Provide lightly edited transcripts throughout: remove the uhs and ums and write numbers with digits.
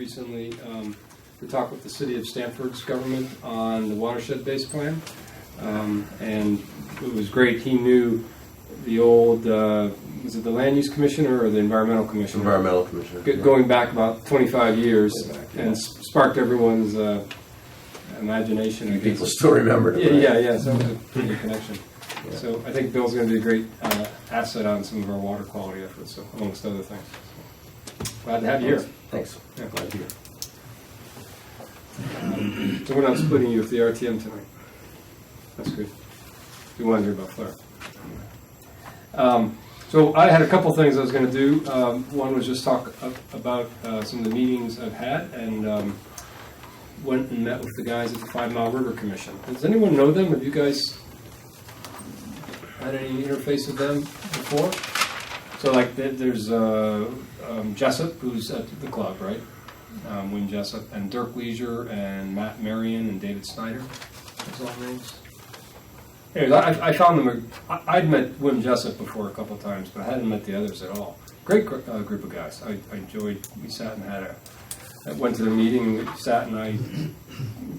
recently to talk with the city of Stamford's government on the watershed-based plan, and it was great. He knew the old, was it the Land Use Commissioner or the Environmental Commissioner? Environmental Commissioner. Going back about 25 years, and sparked everyone's imagination. People still remember it. Yeah, so it was a pretty good connection. Yeah. So I think Bill's going to be a great asset on some of our water quality efforts, so, amongst other things. So, glad to have you here. Thanks. Yeah. Glad to be here. So we're not splitting you with the RTM tonight. That's good. We want to hear about Flare. So I had a couple things I was going to do. One was just talk about some of the meetings I've had, and went and met with the guys at the 5 Mile River Commission. Does anyone know them? Have you guys had any interface with them before? So like there's Jessup, who's at the club, right? Wayne Jessup, and Dirk Leisure, and Matt Marion, and David Snyder. Those all names. Anyways, I found them. I'd met Wim Jessup before a couple of times, but I hadn't met the others at all. Great group of guys. I enjoyed. We sat and I went to their meeting. We sat and I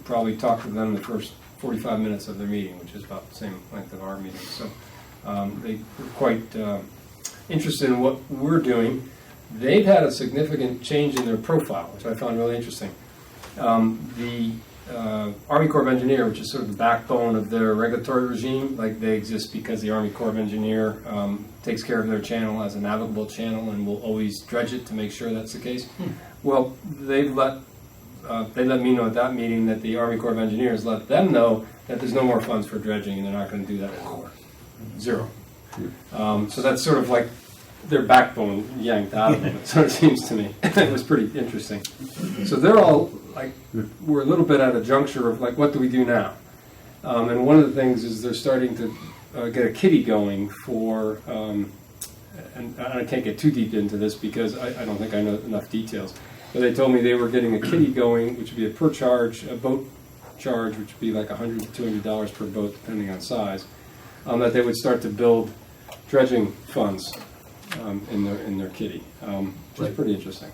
probably talked to them the first 45 minutes of their meeting, which is about the same length of our meeting. So they were quite interested in what we're doing. They've had a significant change in their profile, which I found really interesting. The Army Corps of Engineer, which is sort of the backbone of their regulatory regime, like they exist because the Army Corps of Engineer takes care of their channel as a navigable channel and will always dredge it to make sure that's the case. Well, they let me know at that meeting that the Army Corps of Engineers let them know that there's no more funds for dredging and they're not going to do that anymore. Zero. So that's sort of like their backbone yanked out of them, so it seems to me. It was pretty interesting. So they're all like, we're a little bit at a juncture of like, what do we do now? And one of the things is they're starting to get a kitty going for, and I can't get too deep into this because I don't think I know enough details, but they told me they were getting a kitty going, which would be a per charge, a boat charge, which would be like $100 to $200 per boat, depending on size, that they would start to build dredging funds in their kitty, which is pretty interesting.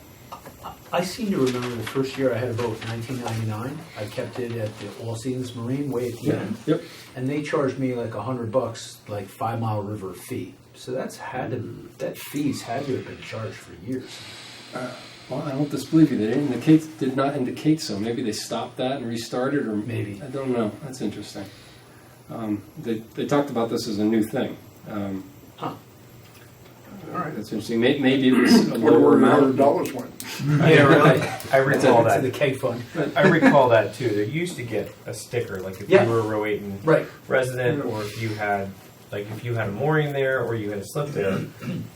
I seem to remember the first year I had a boat in 1999. I kept it at the All Seasons Marine way at the end. Yep. And they charged me like $100, like 5 Mile River fee. So that fees had to have been charged for years. Well, I don't disbelieve you. They did not indicate so. Maybe they stopped that and restarted, or maybe. I don't know. That's interesting. They talked about this as a new thing. All right. That's interesting. Maybe it was a lower amount. $100 went. Yeah, really. I recall that. To the keg fund. I recall that too. They used to get a sticker, like if you were a Rowayton resident, or if you had a mooring there, or you had a slip there,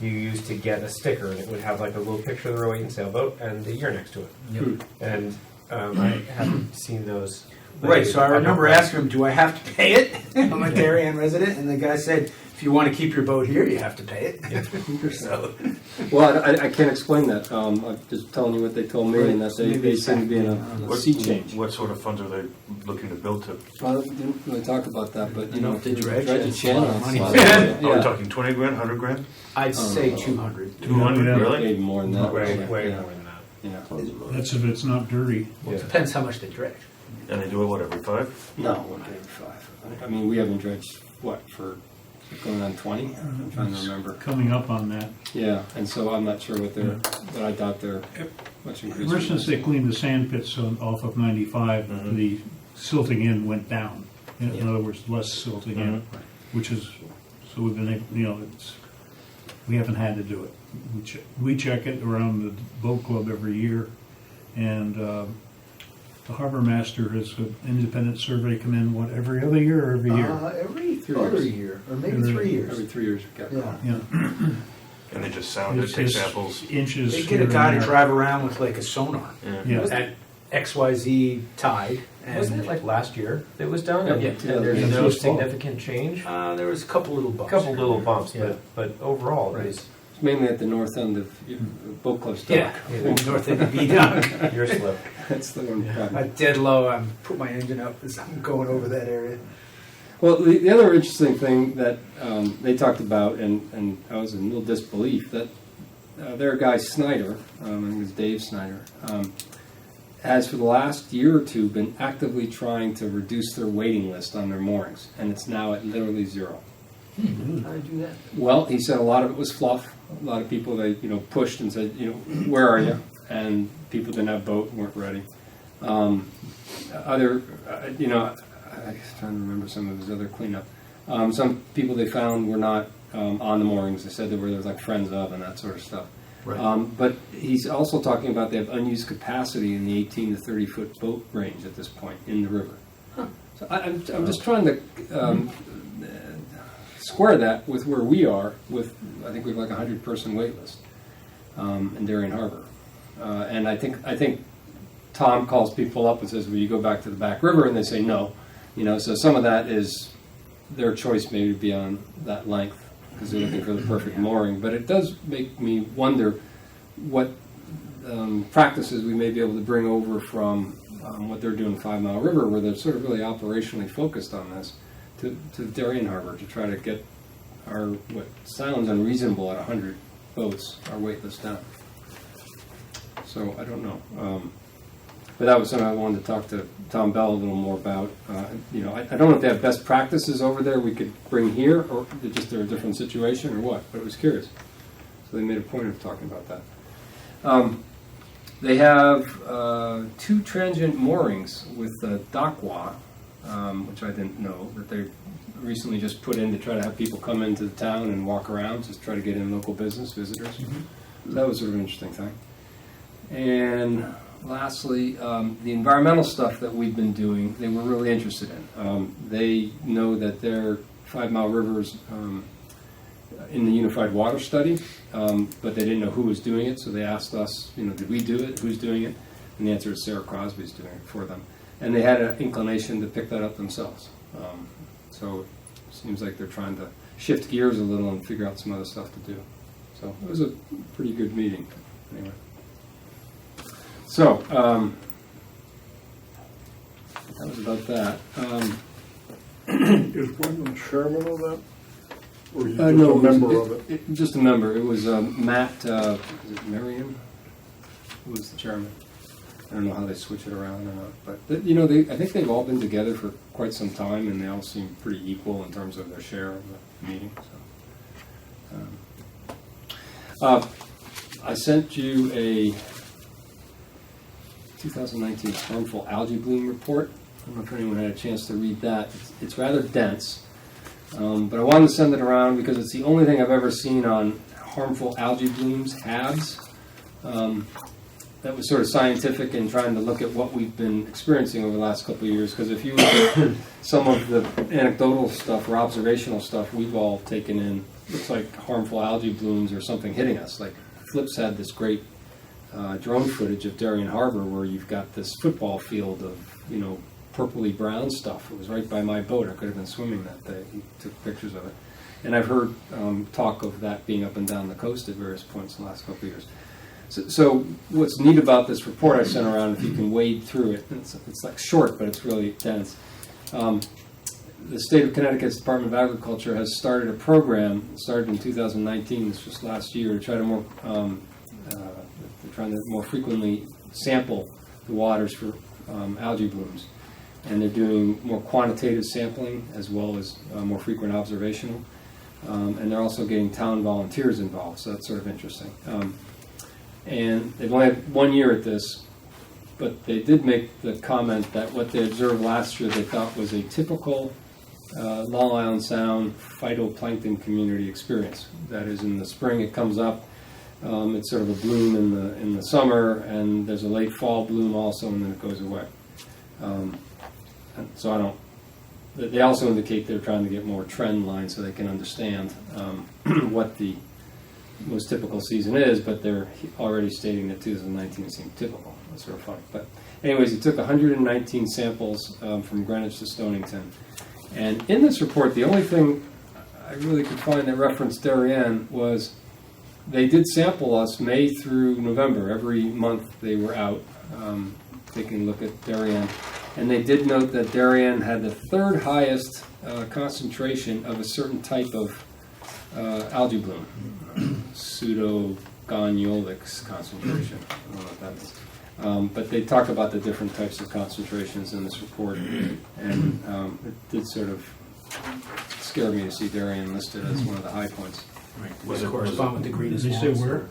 you used to get a sticker, and it would have like a little picture of the Rowayton sailboat and the year next to it. Yep. And I haven't seen those. Right. So I remember asking him, "Do I have to pay it?" I'm a Darien resident, and the guy said, "If you want to keep your boat here, you have to pay it." Yeah. So, well, I can't explain that. I'm just telling you what they told me, and that they seem to be in a sea change. What sort of funds are they looking to build to? Well, they didn't really talk about that, but you know, if the you dredge, dredge a that's channel, a lot of money. Are we talking 20 grand, 100 grand? I'd say 200. 200, really? Maybe more than that. Way Yeah. more than that. Yeah. That's if it's not dirty. Well, it depends how much they dredge. And they do it, what, every 5? No, 185. I mean, we haven't dredged for going on 20. I'm trying to remember. Coming up on that. Yeah, and so I'm not sure but I doubt they're much increased. Ever since they cleaned the sand pits off of 95, the silting in went down. In other words, less silting in, which is, so we've been able, we haven't had to do it. We check it around the boat club every year, and the harbor master has an independent survey come in, every other year or every year? Every 3 other years. year, or maybe 3 years. Every 3 years. Yeah. And they just sound it, take samples. Inches. they get a guy to drive around with like a sonar Yeah. at XYZ tide. And Wasn't it like last year it was done? Yeah. And there's Yeah. no This fall. significant change? there was a couple little A bumps. couple little bumps, Yeah. but overall it was It's mainly at the north end of Boat Club Dock. Yeah, north end of B-Dock. your slip. That's the one problem. At dead low, I'm put my engine up as I'm going over that area. Well, the other interesting thing that they talked about, and I was in real disbelief, that their guy Snyder, I think it was Dave Snyder, has for the last year or two been actively trying to reduce their waiting list on their moorings, and it's now at literally 0. How do you do that? Well, he said a lot of it was fluff. A lot of people they pushed and said, where are you? And people didn't have boat, weren't ready. I'm trying to remember some of his other cleanup. Some people they found were not on the moorings. They said there was like friends of and that sort of stuff. Right. But he's also talking about they have unused capacity in the 18 to 30 foot boat range at this point in the river. Huh. So I'm just trying to square that with where we are with, I think we have like a 100-person wait list in Darien Harbor. And I think Tom calls people up and says, will you go back to the back river? And they say no. So some of that is their choice maybe beyond that length because they're looking for the perfect mooring. But it does make me wonder what practices we may be able to bring over from what they're doing 5 Mile River, where they're sort of really operationally focused on this, to Darien Harbor to try to get our, what sounds unreasonable at 100 boats, our wait list down. So I don't know. But that was something I wanted to talk to Tom Bell a little more about. I don't know if they have best practices over there we could bring here, or they're a different situation, or what. But I was curious. So they made a point of talking about that. They have 2 transient moorings with Dakwa, which I didn't know, that they recently just put in to try to have people come into the town and walk around, just try to get in local business, visitors. So that was sort of an interesting thing. And lastly, the environmental stuff that we've been doing, they were really interested in. They know that their 5 Mile Rivers in the Unified Water Study, but they didn't know who was doing it, so they asked us, did we do it? Who's doing it? And the answer is Sarah Crosby's doing it for them. And they had an inclination to pick that up themselves. So it seems like they're trying to shift gears a little and figure out some other stuff to do. So it was a pretty good meeting, anyway. So, that was about that. Is Wyndham chairman of that? Or you just No, a member of it? Just a member. It was Matt, is it Marion? Who was the chairman? I don't know how they switch it around or not. But, I think they've all been together for quite some time, and they all seem pretty equal in terms of their share of the meeting. So, I sent you a 2019 harmful algae bloom report. I don't know if anyone had a chance to read that. It's rather dense, but I wanted to send it around because it's the only thing I've ever seen on harmful algae blooms, HABs, that was sort of scientific and trying to look at what we've been experiencing over the last couple of years. Because if you look at some of the anecdotal stuff or observational stuff we've all taken in, looks like harmful algae blooms or something hitting us. Like Flip's had this great drone footage of Darien Harbor where you've got this football field of, purpley brown stuff. It was right by my boat. I could have been swimming that day. He took pictures of it. And I've heard talk of that being up and down the coast at various points in the last couple of years. So what's neat about this report I sent around, if you can wade through it, it's like short, but it's really dense. The state of Connecticut's Department of Agriculture has started a program, started in 2019, this was last year, to try to trying to more frequently sample the waters for algae blooms. And they're doing more quantitative sampling as well as more frequent observational. And they're also getting town volunteers involved, so that's sort of interesting. And they've only had 1 year at this, but they did make the comment that what they observed last year they thought was a typical Long Island Sound phytoplankton community experience. That is, in the spring it comes up, it's sort of a bloom in the summer, and there's a late fall bloom also, and then it goes away. So they also indicate they're trying to get more trend lines so they can understand what the most typical season is, but they're already stating that 2019 seemed typical. That's sort of funny. But anyways, he took 119 samples from Greenwich to Stonington. And in this report, the only thing I really could find that referenced Darien was they did sample us May through November. Every month they were out taking a look at Darien. And they did note that Darien had the 3rd highest concentration of a certain type of algae bloom, pseudogoniolex concentration. I don't know what that is. But they talk about the different types of concentrations in this report, and it did sort of scare me to see Darien listed as one of the high points. Was it Correspond with the Did greenest they say lawns? where?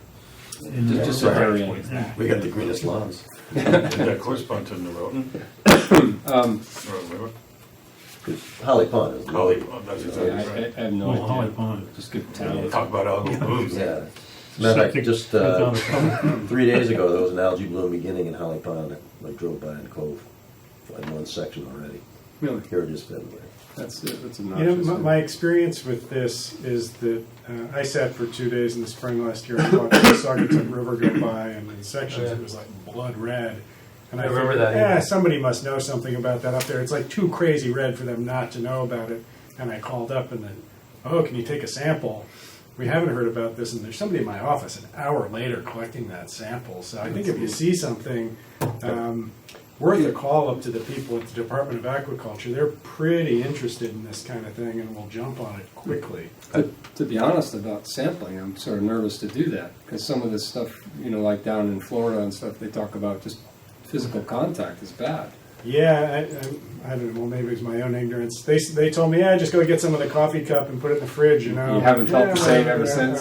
Just said Darien. We got the greenest lawns. Did that correspond to Norotan? Or River? Holly Pond is. Holly, that's Yeah, exactly I right. have Oh, no Holly idea. Pond. Just give Yeah, town. talk about algal blooms. Yeah. As a matter of fact, Septic- just I found a couple. 3 days ago, there was an algae bloom beginning in Holly Pond. I drove by in Cove in one section already. Really, Here it is February. that's You know, obnoxious. my experience with this is that I sat for 2 days in the spring last year and watched the Saugatuck River go by, and in sections it was like blood red. And I remember figured, that, yeah. somebody must know something about that up there. It's like too crazy red for them not to know about it. And I called up and then, oh, can you take a sample? We haven't heard about this, and there's somebody in my office an hour later collecting that sample. So I think if you see something worth a call up to the people at the Department of Agriculture, they're pretty interested in this kind of thing and will jump on it quickly. To be honest about sampling, I'm sort of nervous to do that, because some of this stuff, like down in Florida and stuff, they talk about just physical contact is bad. Yeah, I don't know. Well, maybe it's my own ignorance. They told me, just go get some of the coffee cup and put it in the fridge. You know, You haven't felt the same well, ever yeah, since?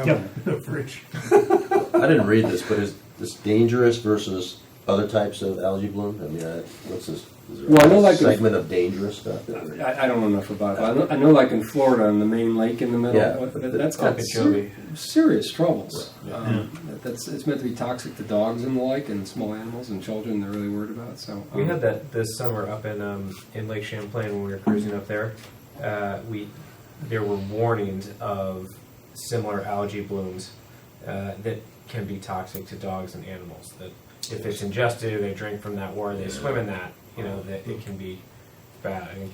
Yeah, the fridge. I didn't read this, but is this dangerous versus other types of algae bloom? I mean, what's this? Is there Well, I know, like, a segment of dangerous stuff? I don't know enough about it. But I know like in Florida, on the main lake in the middle, Yeah, that's got Okeechobee. serious troubles. Yeah. It's meant to be toxic to dogs and the like, and small animals and children. They're really worried about. So We had that this summer up in Lake Champlain when we were cruising up there. There were warnings of similar algae blooms that can be toxic to dogs and animals. That if it's ingested, or they drink from that water, they swim in that. That it can be bad. I mean,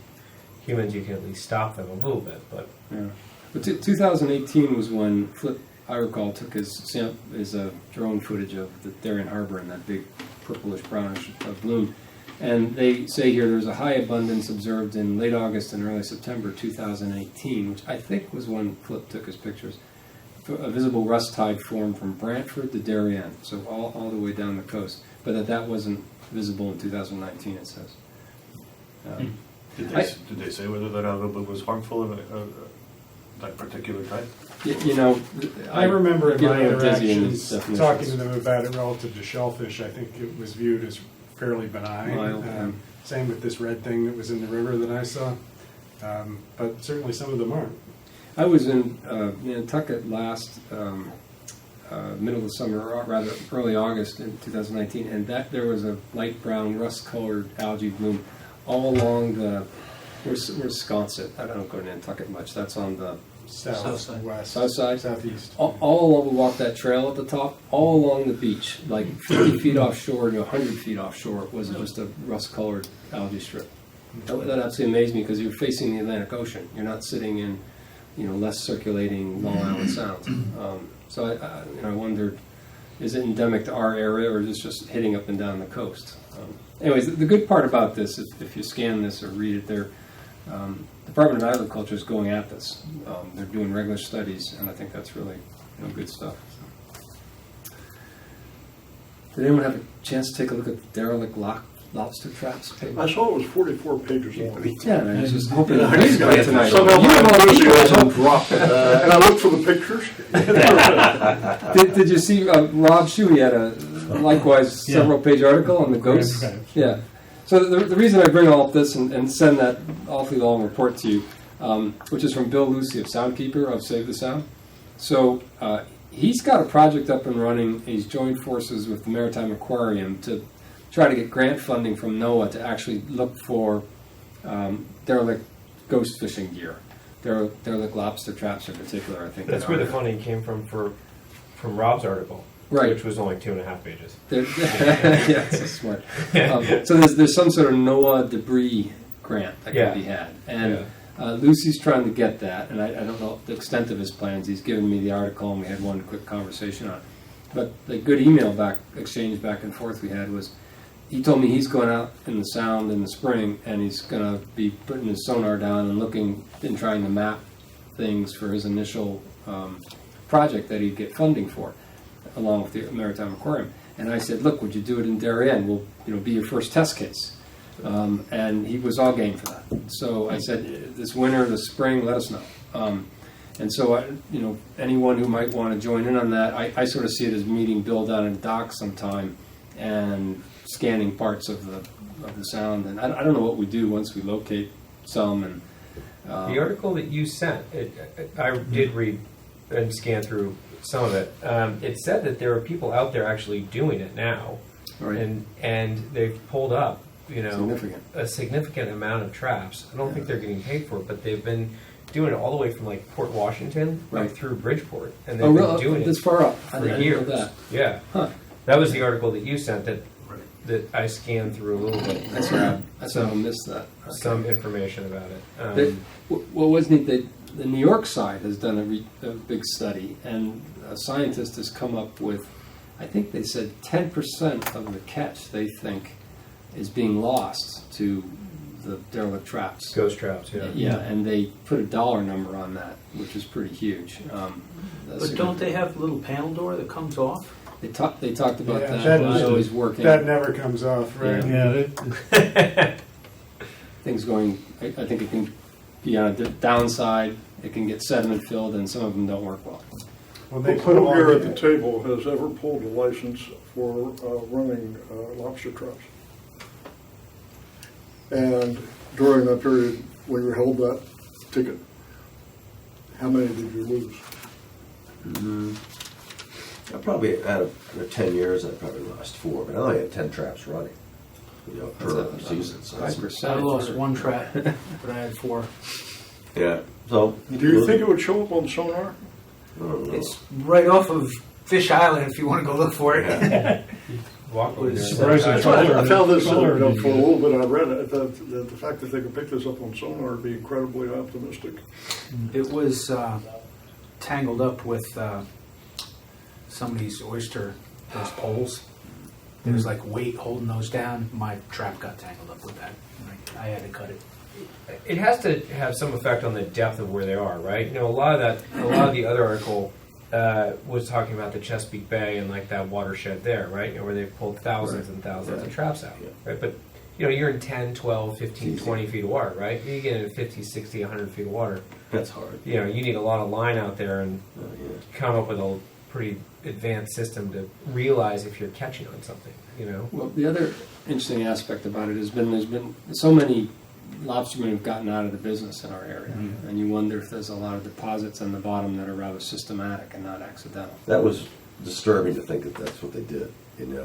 humans, you can at least stop them a little bit, but Yeah. But 2018 was when Flip, I recall, took his drone footage of the Darien Harbor and that big purplish brownish bloom. And they say here there's a high abundance observed in late August and early September 2018, which I think was when Flip took his pictures. A visible rust tide formed from Brantford to Darien, so all the way down the coast. But that wasn't visible in 2019, it says. Did they say whether that algal bloom was harmful of that particular type? I remember in get a my little dizzy in interactions definitions. talking to them about it relative to shellfish. I think it was viewed as fairly benign. Mild, yeah. Same with this red thing that was in the river that I saw. But certainly some of them aren't. I was in Nantucket last middle of the summer, or rather early August in 2019, and there was a light brown, rust-colored algae bloom all along where's Sconset? I don't go to Nantucket much. That's on the South side. west, south side. southeast. All along, we walked that trail at the top, all along the beach, like 50 feet offshore to 100 feet offshore, was just a rust-colored algae strip. That absolutely amazed me, because you're facing the Atlantic Ocean. You're not sitting in less circulating Long Island Sound. So I wondered, is it endemic to our area, or is this just hitting up and down the coast? Anyways, the good part about this, if you scan this or read it, the Department of Agriculture is going at this. They're doing regular studies, and I think that's really good stuff. Did anyone have a chance to take a look at the derelict lobster traps paper? I saw it was 44 pages long. Yeah, and I was just hoping to read it tonight. Somehow You have all these questions. dropped it. And I looked for the pictures. Did you see Rob Shuey had a likewise Yeah. several page article on the ghosts? Right. Yeah. So the reason I bring all of this and send that awfully long report to you, which is from Bill Lucy of Soundkeeper of Save the Sound. So he's got a project up and running. He's joined forces with the Maritime Aquarium to try to get grant funding from NOAA to actually look for derelict ghost fishing gear. Derelict lobster traps in particular, I think. that's where the funding came from Rob's article, Right. which was only 2.5 pages. Yeah, so smart. So there's some sort of NOAA debris grant that can be had, and Lucy's trying to get that, and I don't know the extent of his plans. He's given me the article, and we had one quick conversation on it. But the good email exchange back and forth we had was, he told me he's going out in the Sound in the spring, and he's going to be putting his sonar down and looking and trying to map things for his initial project that he'd get funding for, along with the Maritime Aquarium. And I said, look, would you do it in Darien? We'll, be your first test case. And he was all game for that. So I said, this winter, this spring, let us know. And so, anyone who might want to join in on that, I sort of see it as meeting Bill down in dock sometime and scanning parts of the sound. And I don't know what we do once we locate some. And the article that you sent, I did read and scan through some of it. It said that there are people out there actually doing it now, right. and they've pulled up, a significant amount of traps. I don't think they're getting paid for it, but they've been doing it all the way from like Port Washington right through Bridgeport, and they've been doing it this far up for years. That. Yeah, that was the article that you sent that I scanned through a little bit. That's right. I missed that. Okay. Some information about it. What was neat, the New York side has done a big study, and a scientist has come up with, I think they said 10% of the catch they think is being lost to the derelict traps. Ghost traps, yeah. Yeah, and they put a dollar number on that, which is pretty huge. But don't they have a little panel door that comes off? They talked about Yeah, that. It was always working. That never comes off, right? Yeah, Things going. I think it can be on a downside. It can get sediment filled, and some of them don't work well. When they put Who them here on at the table has ever pulled a license for running lobster traps? And during that period when you held that ticket, how many did you lose? I probably, out of 10 years, I probably lost 4, but I only had 10 traps running, per season. So that's, I lost one trap, but I had 4. yeah. So, Do you think it would show up on sonar? I don't know. It's right off of Fish Island if you want to go look for it. Yeah. Walk over there. Surprising I color. found this Color for a did you little bit. I read it. The fact that they could pick this up on sonar would be incredibly optimistic. It was tangled up with some of these those poles. There was like weight holding those down. My trap got tangled up with that. I had to cut it. It has to have some effect on the depth of where they are, right? A lot of the other article was talking about the Chesapeake Bay and like that watershed there, right? Where they've pulled thousands and thousands of traps out, right? But you're in 10, 12, 15, 20 feet of water, right? You get into 50, 60, 100 feet of water. That's hard. You need a lot of line out there and come up with a pretty advanced system to realize if you're catching on something, Well, the other interesting aspect about it has been there's been so many lobstermen who've gotten out of the business in our area, and you wonder if there's a lot of deposits on the bottom that are rather systematic and not accidental. That was disturbing to think that that's what they did.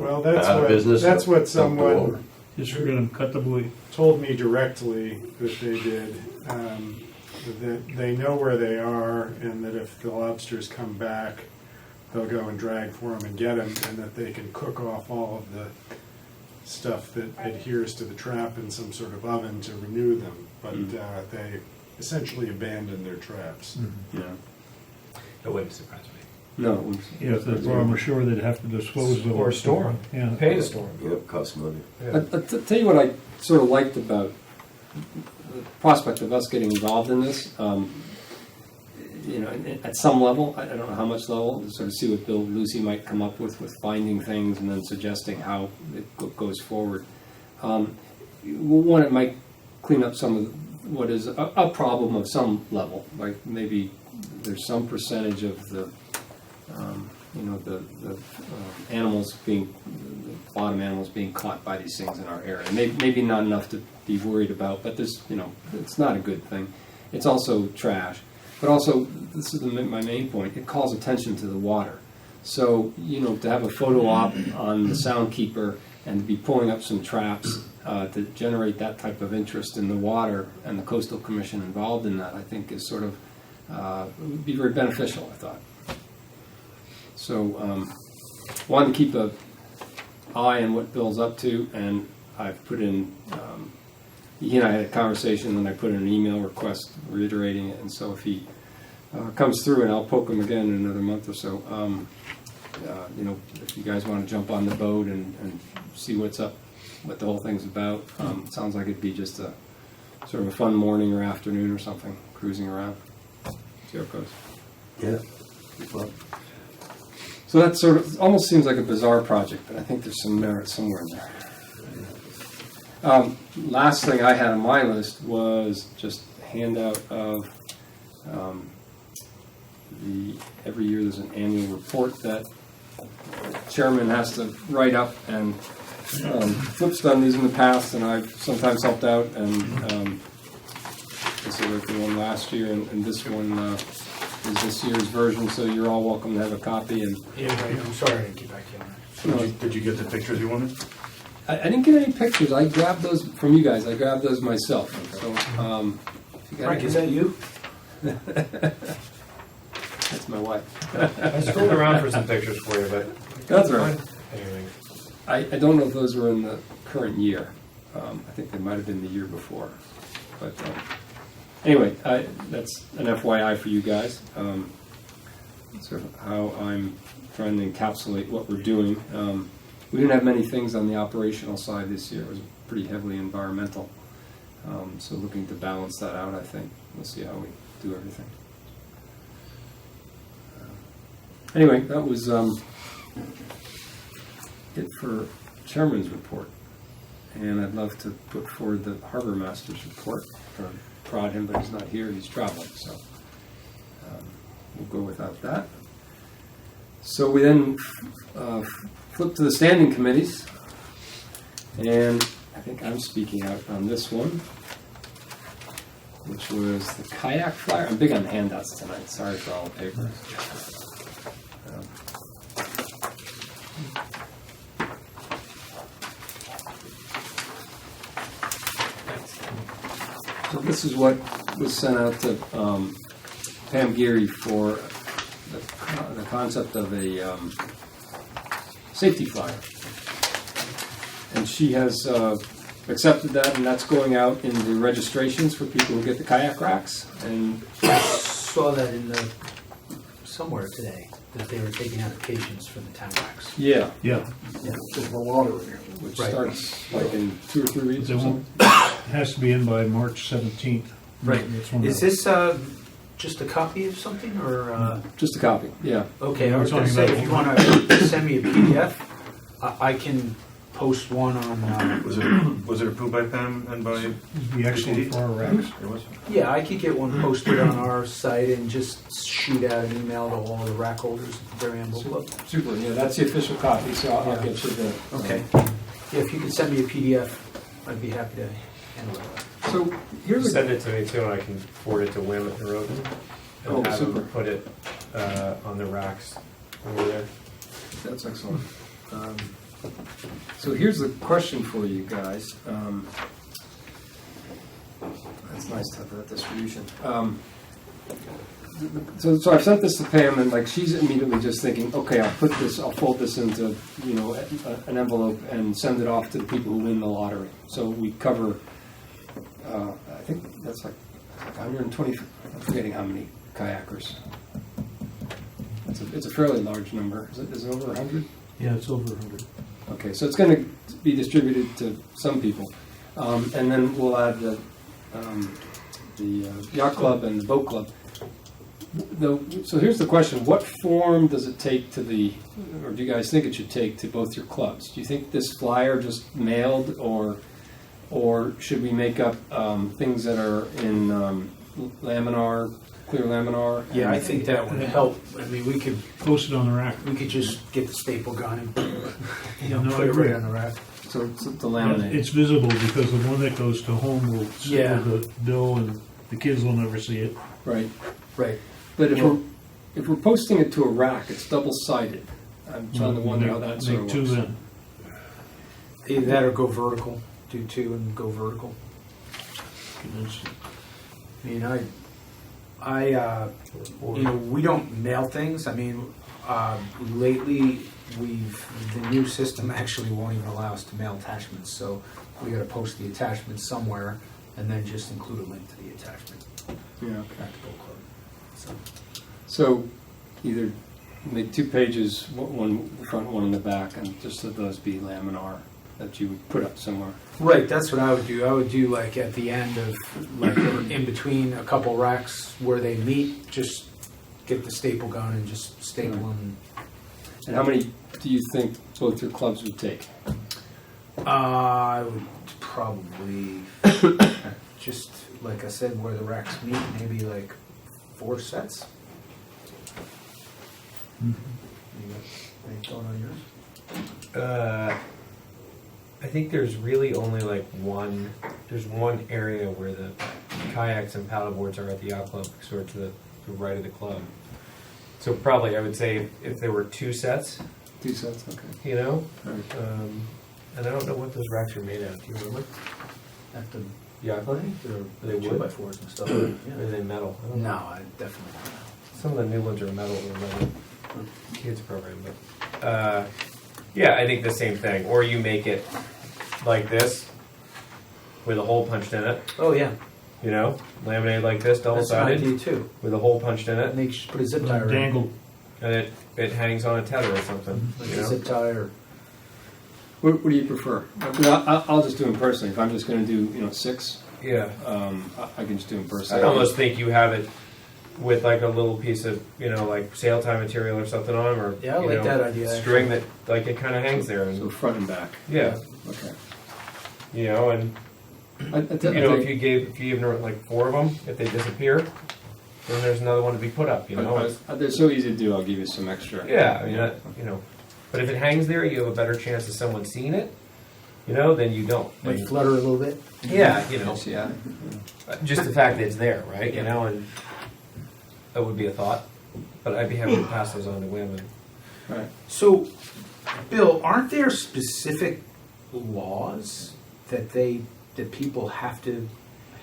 Well, that's out of what business, that's what dumped them someone over. Just for going to cut the buoy. told me directly that they did. That they know where they are, and that if the lobsters come back, they'll go and drag for them and get them, and that they can cook off all of the stuff that adheres to the trap in some sort of oven to renew them. But they essentially abandoned their traps. Yeah. That wouldn't surprise me. No. Yeah, if they brought them ashore, they'd have to dispose of them. Or store them. Yeah. Pay to store them. Yep, costs money. Yeah. I'll tell you what I sort of liked about the prospect of us getting involved in this. At some level, I don't know how much level, to sort of see what Bill Lucy might come up with finding things and then suggesting how it goes forward. One, it might clean up some of what is a problem of some level, like maybe there's some percentage of the animals the bottom animals being caught by these things in our area. Maybe not enough to be worried about, but there's, it's not a good thing. It's also trash. But also, this is my main point, it calls attention to the water. So, to have a photo op on the Soundkeeper and to be pulling up some traps to generate that type of interest in the water, and the Coastal Commission involved in that, I think is sort of, would be very beneficial, I thought. So, wanted to keep an eye on what Bill's up to, and I've put in, he and I had a conversation, and I put in an email request reiterating it, and so if he comes through, and I'll poke him again in another month or so, if you guys want to jump on the boat and see what's up, what the whole thing's about, sounds like it'd be just a sort of a fun morning or afternoon or something, cruising around. See how it goes. Yeah, be fun. So that sort of almost seems like a bizarre project, but I think there's some merit somewhere in there. Last thing I had on my list was just a handout of every year there's an annual report that the chairman has to write up, and Flip's done these in the past, and I've sometimes helped out, and this is the one last year, and this one is this year's version, so you're all welcome to have a copy. And Yeah, right. I'm sorry I didn't get back to you on that. Did you get the pictures you wanted? I didn't get any pictures. I grabbed those from you guys. I grabbed those myself. So, if you got Frank, any- is that you? That's my wife. I scrolled around for some pictures for you, but That's right. anyway. I don't know if those were in the current year. I think they might have been the year before. But anyway, that's an FYI for you guys. Sort of how I'm trying to encapsulate what we're doing. We didn't have many things on the operational side this year. It was pretty heavily environmental. So looking to balance that out, I think. We'll see how we do everything. Anyway, that was it for Chairman's report. And I'd love to put forward the Harbor Master's report. Or prod him, but he's not here, he's traveling, so we'll go without that. So we then flip to the standing committees, and I think I'm speaking out on this one, which was the kayak flyer. I'm big on handouts tonight, sorry for all the paper. So this is what was sent out to Pam Geary for the concept of a safety flyer. And she has accepted that, and that's going out in the registrations for people who get the kayak racks. And I saw that in the somewhere today that they were taking applications for the town racks. yeah, Yeah, There's a lottery. which Right. starts like in 2 or 3 weeks they or won't, something. it has to be in by March 17th. Right. That's when Is the- this just a copy of something, or? Just a copy, yeah. Okay, I We're was going to talking say, about- if you want to send me a PDF, I can post one on. Was it approved by Pam and by? The excellent for our racks. It was. Yeah, I could get one posted on our site and just shoot out an email to all the rack holders at the Darien Boat Club. Super, yeah, that's the official copy, so I'll get you the... Okay. Yeah, if you could send me a PDF, I'd be happy to handle it. So here's a... Send it to me too, and I can forward it to Wim at the road. And Oh, have super. him put it on the racks over there. That's excellent. So here's the question for you guys. It's nice to have that distribution. So I've sent this to Pam, and like she's immediately just thinking, okay, I'll fold this into an envelope and send it off to the people who win the lottery. So we cover, I think that's like 120. I'm forgetting how many kayakers. It's a fairly large number. Is it over 100? Yeah, it's over 100. Okay, so it's going to be distributed to some people, and then we'll add the yacht club and the boat club. So here's the question: what form does it take to or do you guys think it should take to both your clubs? Do you think this flyer just mailed, or should we make up things that are in laminar, clear laminar? Yeah, I think that would help. I mean, we could Posted on the rack. just get the staple gun and No, put I it agree. right on the rack. So it's the laminate. It's visible because the one that goes to home will sit Yeah. with the bill and the kids will never see it. Right. Right. But if we're posting it to a rack, it's double-sided. I'm trying to wonder how that sort of Make two works. then. Either that or go vertical. Do two and go vertical. I mean, we don't mail things. I mean, lately the new system actually won't even allow us to mail attachments. So we got to post the attachment somewhere and then just include a link to the attachment. Yeah. Back to Boat Club. So either make 2 pages, one in the front, one in the back, and just let those be laminar that you would put up somewhere. Right, that's what I would do. I would do like at the end of, like in between a couple racks where they meet, just get the staple gun and just staple them. And how many do you think both your clubs would take? I would probably, just like I said, where the racks meet, maybe like 4 sets. Any thought on yours? I think there's really only like one area where the kayaks and paddleboards are at the yacht club, sort of to the right of the club. So probably I would say if there were 2 sets, 2 sets, okay. you know, All right. and I don't know what those racks are made out of. Do you remember? At the Yacht club? they're They wood? 2x4s and stuff. Or are Yeah. they metal? I don't know. No, I definitely don't know. Some of the new ones are metal or metal kids program, but yeah, I think the same thing. Or you make it like this with a hole punched in it, Oh yeah, you know, laminated like this, double that's an idea sided, too. with a hole punched in it, And they should put a zip tie around. Dangle. and it hangs on a tether or something. Like You a know? zip tie or What do you prefer? I'll just do them personally. If I'm just going to do 6, Yeah. I can just do them I personally. almost think you have it with like a little piece of like sail tie material or something on, or Yeah, I you like know, that idea, string that like it kind of hangs there, and So front and back. yeah, Okay. and if you gave like 4 of them, if they disappear, then there's another one to be put up. They're so easy to do. I'll give you some extra. Yeah, I mean, but if it hangs there, you have a better chance of someone seeing it, than you don't. might flutter a little bit. Yeah, Yeah. just the fact that it's there, right? And that would be a thought. But I'd be happy to pass those on to women. Right. So, Bill, aren't there specific laws that people have to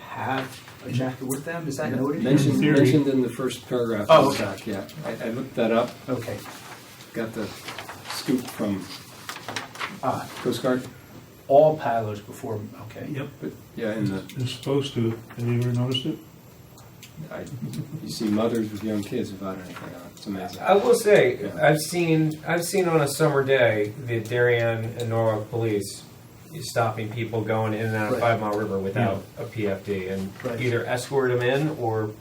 have a jacket with them? Is that noted? Mentioned theory. mentioned in the first paragraph Oh, of the back. Yeah, I looked that up. Okay. Got the scoop from Ah, Coast Guard. all paddlers before. Okay. Yep. But yeah, in the It's supposed to. Have you ever noticed it? you see mothers with young kids without anything on. It's amazing. I will say, Yeah. I've seen on a summer day the Darien and Norwalk police stopping people going in and out of Right. 5 Mile River without a PFD, and Right. either escort them in or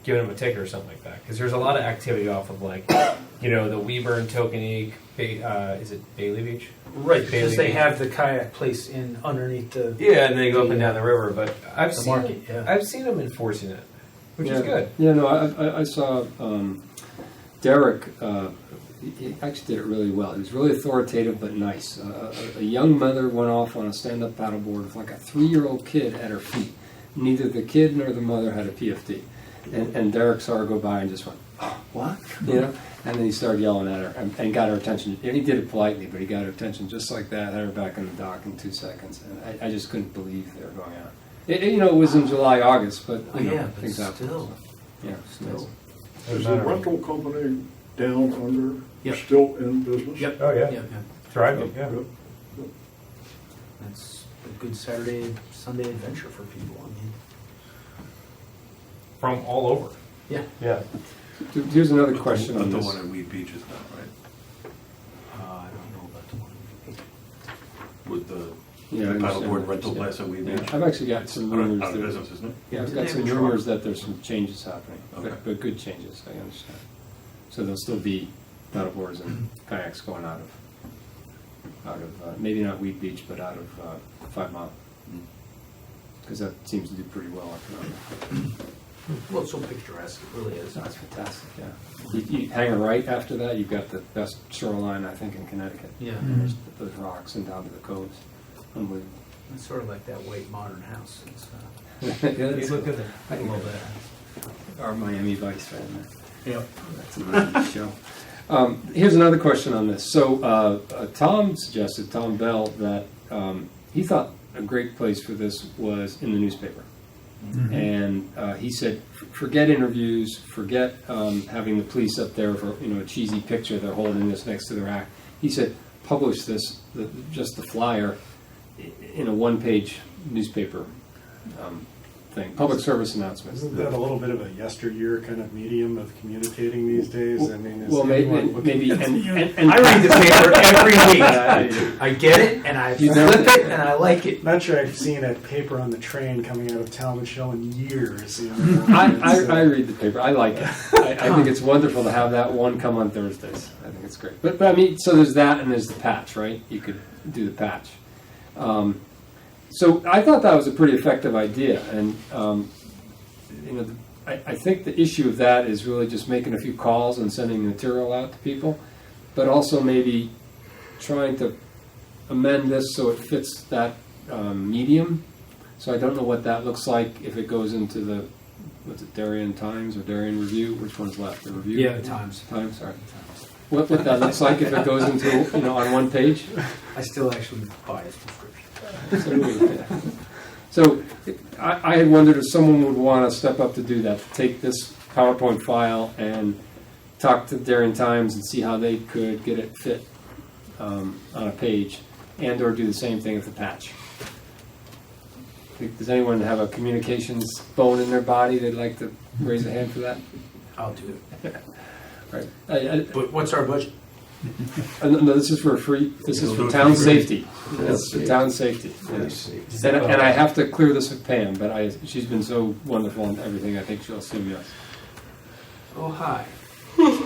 giving them a ticket or something like that. Because there's a lot of activity off of the Weber, Tokenique, is it Bailey Beach? Right, because Bailey they Beach. have the kayak place in underneath the. Yeah, and they go up and down the river. But I've The seen market, yeah. I've seen them enforcing it, which yeah. is good. Yeah, no, I saw Derek. He actually did it really well. He was really authoritative but nice. A young mother went off on a stand-up paddleboard with like a 3-year-old kid at her feet. Neither the kid nor the mother had a PFD. And Derek saw her go by and just went, oh, what? And then he started yelling at her and got her attention. And he did it politely, but he got her attention just like that, had her back on the dock in 2 seconds. And I just couldn't believe they were going out. It was in July, August, but Yeah, but things happen. still. So, yeah, Still. Is the rental company down under Yep. still in business? Yep. Oh yeah, Yeah. thriving. Yeah. Yep. That's a good Saturday, Sunday adventure for people. I mean. From all over. Yeah. Yeah. Here's another question But on the this. one at Weed Beach is not, right? I don't know about the one. With the Yeah, I understand. paddleboard rental place at Weed Yeah, Beach. I've actually got some rumors Out of there. business, isn't it? Yeah, I've Didn't got they some have a rumors truck? that there's some changes happening, Okay. but good changes, I understand. So there'll still be paddleboards and kayaks going out of maybe not Weed Beach, but out of 5 Mile. Because that seems to do pretty well economically. Well, it's so picturesque. It really is. That's fantastic, yeah. You hang a right after that, you've got the best shoreline, I think, in Connecticut. Yeah. There's those rocks and down to the coves. Unbelievable. It's sort of like that white modern house. It's, Yeah, You that's look good there. I I love that. our Miami Vice fan there. Yep. That's another show. Here's another question on this. So Tom Bell, that he thought a great place for this was in the newspaper. Mm-hmm. And he said, forget interviews, forget having the police up there for a cheesy picture they're holding this next to the rack. He said, publish this, just the flyer, in a 1-page newspaper thing, public service announcements. Isn't that a little bit of a yesteryear kind of medium of communicating these days? I mean, is Well, anyone looking maybe, at the and I read the paper every week. Yeah, I get it, and I You know- flip it, and I like it. Not sure I've seen a paper on the train coming out of Talmadge in years. You know, I read the paper. I like it. I think it's wonderful to have that one come on Thursdays. I think it's great. But I mean, so there's that, and there's the patch, right? You could do the patch. So I thought that was a pretty effective idea, and you know, I think the issue of that is really just making a few calls and sending material out to people, but also maybe trying to amend this so it fits that medium. So I don't know what that looks like if it goes into the, what's it, Darien Times or Darien Review? Which one's left? The Review? Yeah, the Times. Times, sorry. What that looks like if it goes into, you know, on one page? I still actually buy a subscription. So I had wondered if someone would want to step up to do that, to take this PowerPoint file and talk to Darien Times and see how they could get it fit on a page, and or do the same thing with the patch. Does anyone have a communications bone in their body they'd like to raise a hand for that? I'll do it. Right. But what's our budget? No, this is for free. This is for town safety. That's for town safety. Yes. And I have to clear this with Pam, but she's been so wonderful and everything. I think she'll assume yes. Oh, hi.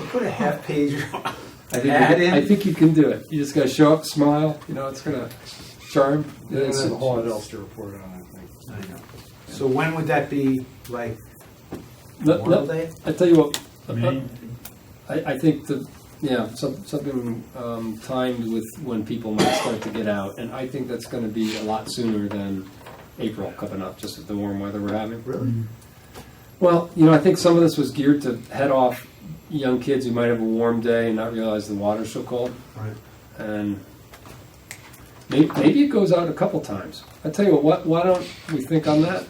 Put a half page. I think you can do it. You just got to show up, smile. You know, it's gonna charm. They don't have a whole lot else to report on, I think. I know. So when would that be, like, Memorial Day? I tell you what. May. I think something timed with when people might start to get out, and I think that's going to be a lot sooner than April coming up, just with the warm weather we're having. Really? Well, you know, I think some of this was geared to head off young kids who might have a warm day and not realize the water's so cold. Right. And maybe it goes out a couple times. I tell you what, why don't we think on that?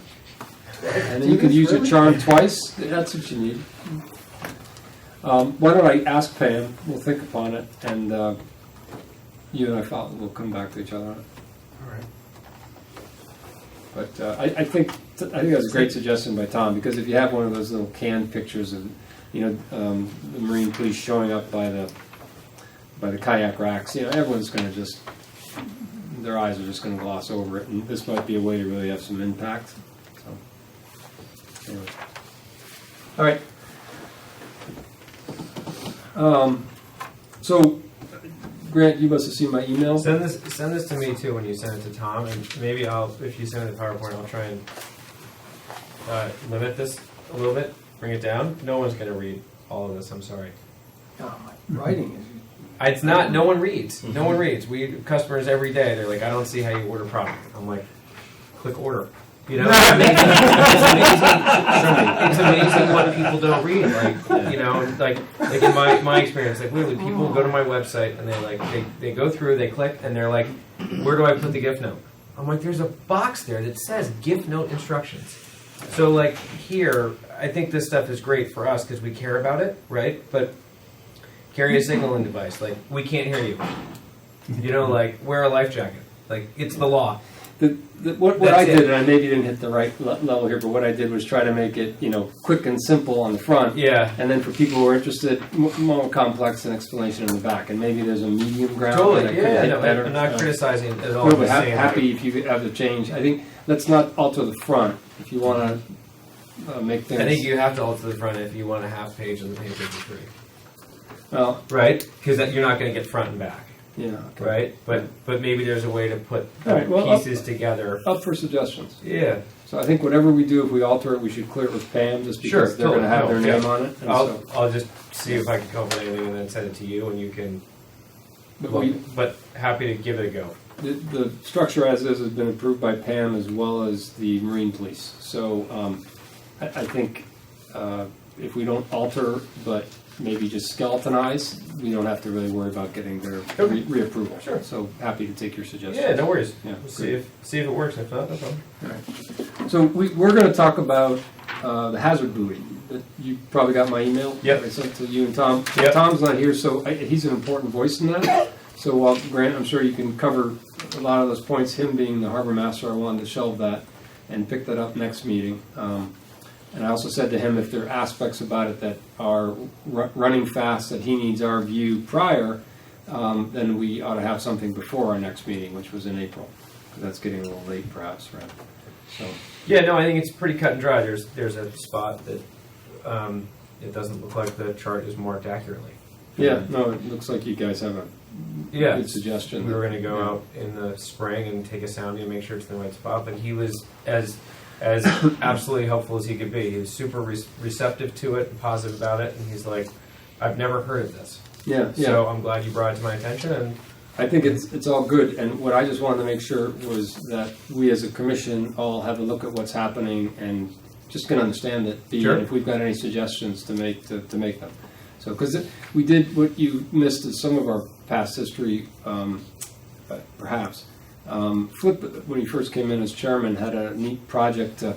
And then you could use your charm twice. That's what you need. Why don't I ask Pam? We'll think upon it, and you and I will come back to each other on it. All right. But I think that's a great suggestion by Tom, because if you have one of those little canned pictures of, you know, the Marine Police showing up by the kayak racks, you know, everyone's going to just, their eyes are just going to gloss over it, and this might be a way to really have some impact. So, anyway. All right. So, Grant, you must have seen my email. Send this to me too when you send it to Tom, and maybe if you send it to PowerPoint, I'll try and limit this a little bit, bring it down. No one's going to read all of this. I'm sorry. Oh, my writing is. It's not. No one reads. No one reads. We customers every day. They're like, I don't see how you order product. I'm like, click order. You know, it's amazing what people don't read. Like, you know, like in my experience, like literally people go to my website and they go through, they click, and they're like, where do I put the gift note? I'm like, there's a box there that says gift note instructions. So like here, I think this stuff is great for us because we care about it, right? But carry a signaling device. Like, we can't hear you. You know, like, wear a life jacket. Like, it's the law. What I did, and I maybe didn't hit the right level here, but what I did was try to make it, you know, quick and simple on the front. Yeah. And then for people who are interested, more complex and explanation in the back. And maybe there's a medium ground. Totally, that I could yeah. hit No, better. I'm not criticizing at all. No, but I'm saying, happy if you have the change. I think let's not alter the front if you want to make things. I think you have to alter the front if you want a half page of the paper for free. Well, right? Because you're not going to get front and back. Yeah. Okay. Right? But maybe there's a way to put pieces together. Up for suggestions. Yeah. So I think whatever we do, if we alter it, we should clear it with Pam, just because they're going to have their name on it. And I'll just see if I can come up with anything and then send it to you, and you can. But happy to give it a go. The structure as is has been approved by Pam as well as the Marine Police. So I think if we don't alter, but maybe just skeletonize, we don't have to really worry about getting their reapproval. Sure. So happy to take your suggestions. Yeah, no worries. Yeah, we'll see if it works. If not, no problem. All right. So we're going to talk about the hazard buoy. You probably got my email. Yep. I sent to you and Tom. Yep. Tom's not here, so he's an important voice in that. So while Grant, I'm sure you can cover a lot of those points. Him being the harbor master, I wanted to shelve that. and pick that up next meeting. And I also said to him, if there are aspects about it that are running fast that he needs our view prior, then we ought to have something before our next meeting, which was in April. 'Cause that's getting a little late, perhaps, right? So. Yeah, no, I think it's pretty cut and dry. There's a spot that it doesn't look like the chart is marked accurately. Yeah, no, it looks like you guys have a good suggestion. We were going to go out in the spring and take a sounding and make sure it's in the right spot, but he was as absolutely helpful as he could be. He was super receptive to it and positive about it, and he's like, I've never heard of this. Yeah. So I'm glad you brought it to my attention. And I think it's all good, and what I just wanted to make sure was that we as a commission all have a look at what's happening and just can understand it, Sure. if we've got any suggestions to make them. So, because we did, what you missed is some of our past history, perhaps. Flip, when he first came in as chairman, had a neat project to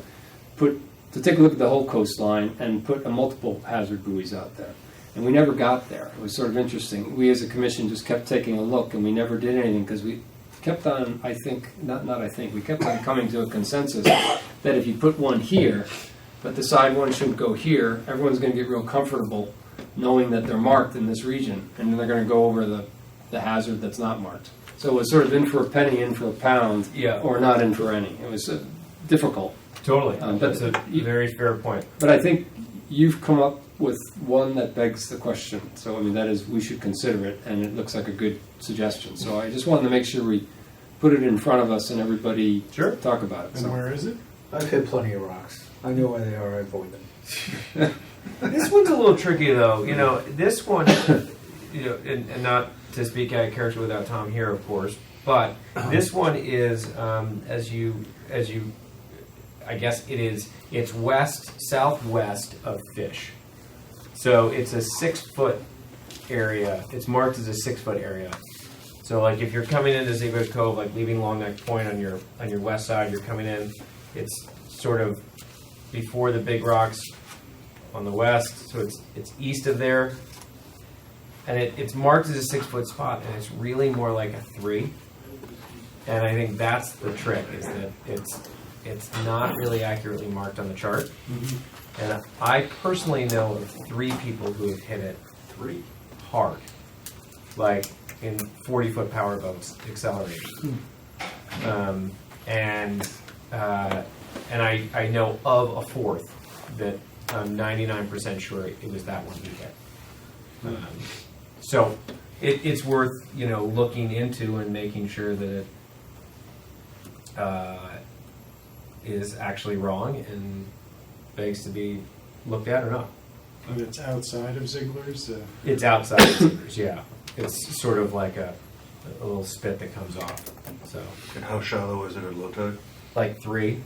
take a look at the whole coastline and put a multiple hazard buoys out there. And we never got there. It was sort of interesting. We as a commission just kept taking a look, and we never did anything because we kept on, we kept on coming to a consensus that if you put one here, but decide one shouldn't go here, everyone's going to get real comfortable knowing that they're marked in this region, and then they're going to go over the hazard that's not marked. So it was sort of in for a penny, in for a pound, or not in for any. It was difficult. Totally. That's a very fair point. But I think you've come up with one that begs the question. So, I mean, that is, we should consider it, and it looks like a good suggestion. So I just wanted to make sure we put it in front of us and everybody talk about it. And So. where is it? I've hit plenty of rocks. I know where they are. I avoid them. This one's a little tricky, though. You know, this one, and not to speak out of character without Tom here, of course, but this one is, as you, I guess it's southwest of Fish. So it's a 6 foot area. It's marked as a 6 foot area. So like if you're coming into Ziegler's Cove, like leaving Long Neck Point on your west side, you're coming in. It's sort of before the big rocks on the west. So it's east of there, and it's marked as a 6 foot spot, and it's really more like a 3. And I think that's the trick, is that it's not really accurately marked on the chart. Mm-hmm. And I personally know of 3 people who have hit it hard, like in 40-foot power boats accelerating. And I know of a 4th that I'm 99% sure it was that one he hit. So it's worth looking into and making sure that it is actually wrong and begs to be looked at or not. And it's outside of Ziegler's? It's outside of Ziegler's, yeah. It's sort of like a little spit that comes off. So. And how shallow is it at low tide? Like 3.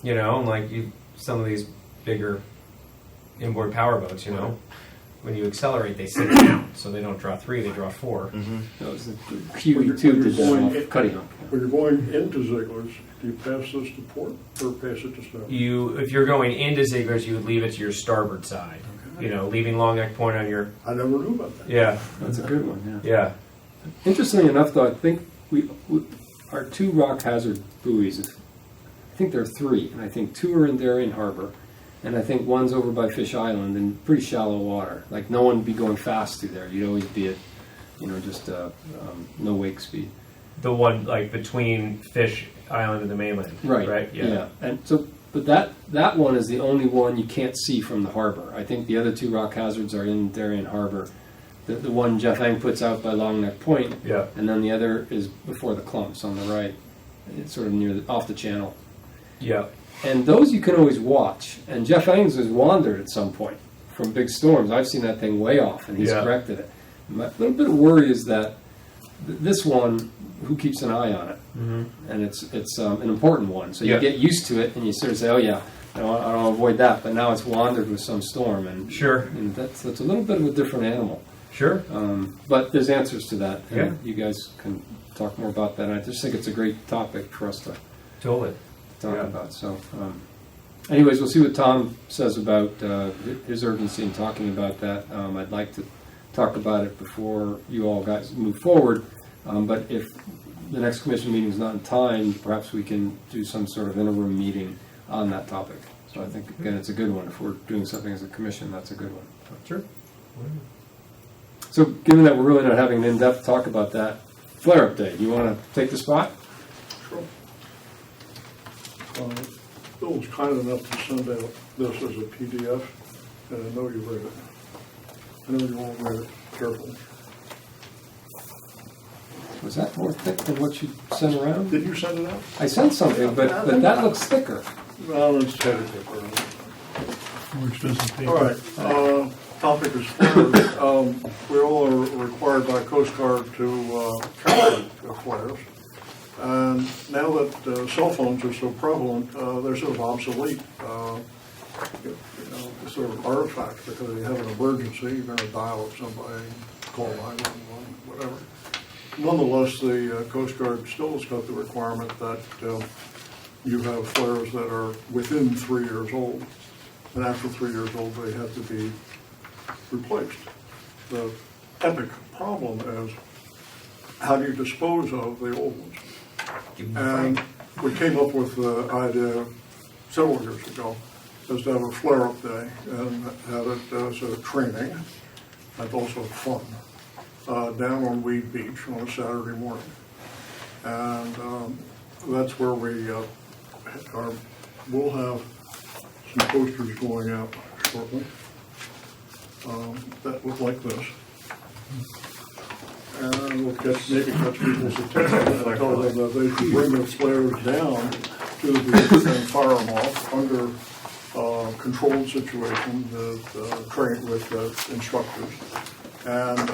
Like some of these bigger inboard power boats, when you accelerate, they sit down, so they don't draw 3, they draw 4. Mm-hmm. That was the QE2 did that off Cutty Hawk. When you're going into Ziegler's, do you pass this to port or pass it to south? If you're going into Ziegler's, you would leave it to your starboard side. Okay. Leaving Long Neck Point on your. I never knew about that. Yeah. That's a good one, yeah. Yeah. Interestingly enough, though, I think our 2 rock hazard buoys, I think there are 3, and I think 2 are in Darien Harbor, and I think one's over by Fish Island in pretty shallow water. Like, no one would be going fast through there. You'd always be at, just no wake speed. The one, like, between Fish Island and the mainland. Right. Right? Yeah. And so, but that one is the only one you can't see from the harbor. I think the other 2 rock hazards are in Darien Harbor. The one Jeff Ang puts out by Long Neck Point, yeah, and then the other is before the clumps on the right. It's sort of off the channel. Yeah. And those you can always watch. And Jeff Ang's has wandered at some point from big storms. I've seen that thing way off, and he's corrected it. My little bit of worry is that this one, who keeps an eye on it? Mm-hmm. And it's an important one. So you get used to it, and you sort of say, oh yeah, I don't want to avoid that. But now it's wandered with some storm, and and that's a little bit of a different animal. Sure. But there's answers to that. And yeah. You guys can talk more about that. And I just think it's a great topic for us to totally talk about. So, anyways, we'll see what Tom says about his urgency in talking about that. I'd like to talk about it before you all guys move forward. But if the next commission meeting is not in time, perhaps we can do some sort of interim meeting on that topic. So I think, again, it's a good one. If we're doing something as a commission, that's a good one. Sure. So given that we're really not having an in-depth talk about that, flare-up day, do you want to take the spot? Sure. Bill was kind enough to send out this as a PDF, and I know you read it. I know you all read it carefully. Was that more thick than what you sent around? Did you send it out? I sent something, but that looks thicker. No, it's technical. More expensive paper. All right, topic is flares. We all are required by Coast Guard to carry flares. And now that cell phones are so prevalent, they're sort of obsolete. It's sort of an artifact because you have an emergency, you're going to dial up somebody, call 911, whatever. Nonetheless, the Coast Guard still has got the requirement that you have flares that are within 3 years old. And after 3 years old, they have to be replaced. The epic problem is, how do you dispose of the old ones? And we came up with the idea several years ago, is to have a flare-up day and have it as a training and also fun down on Weed Beach on a Saturday morning. And that's where we'll have some posters going out shortly that look like this. And we'll maybe catch people's attention and tell them that they should bring their flares down to the beach and fire them off under controlled situation trained with instructors. And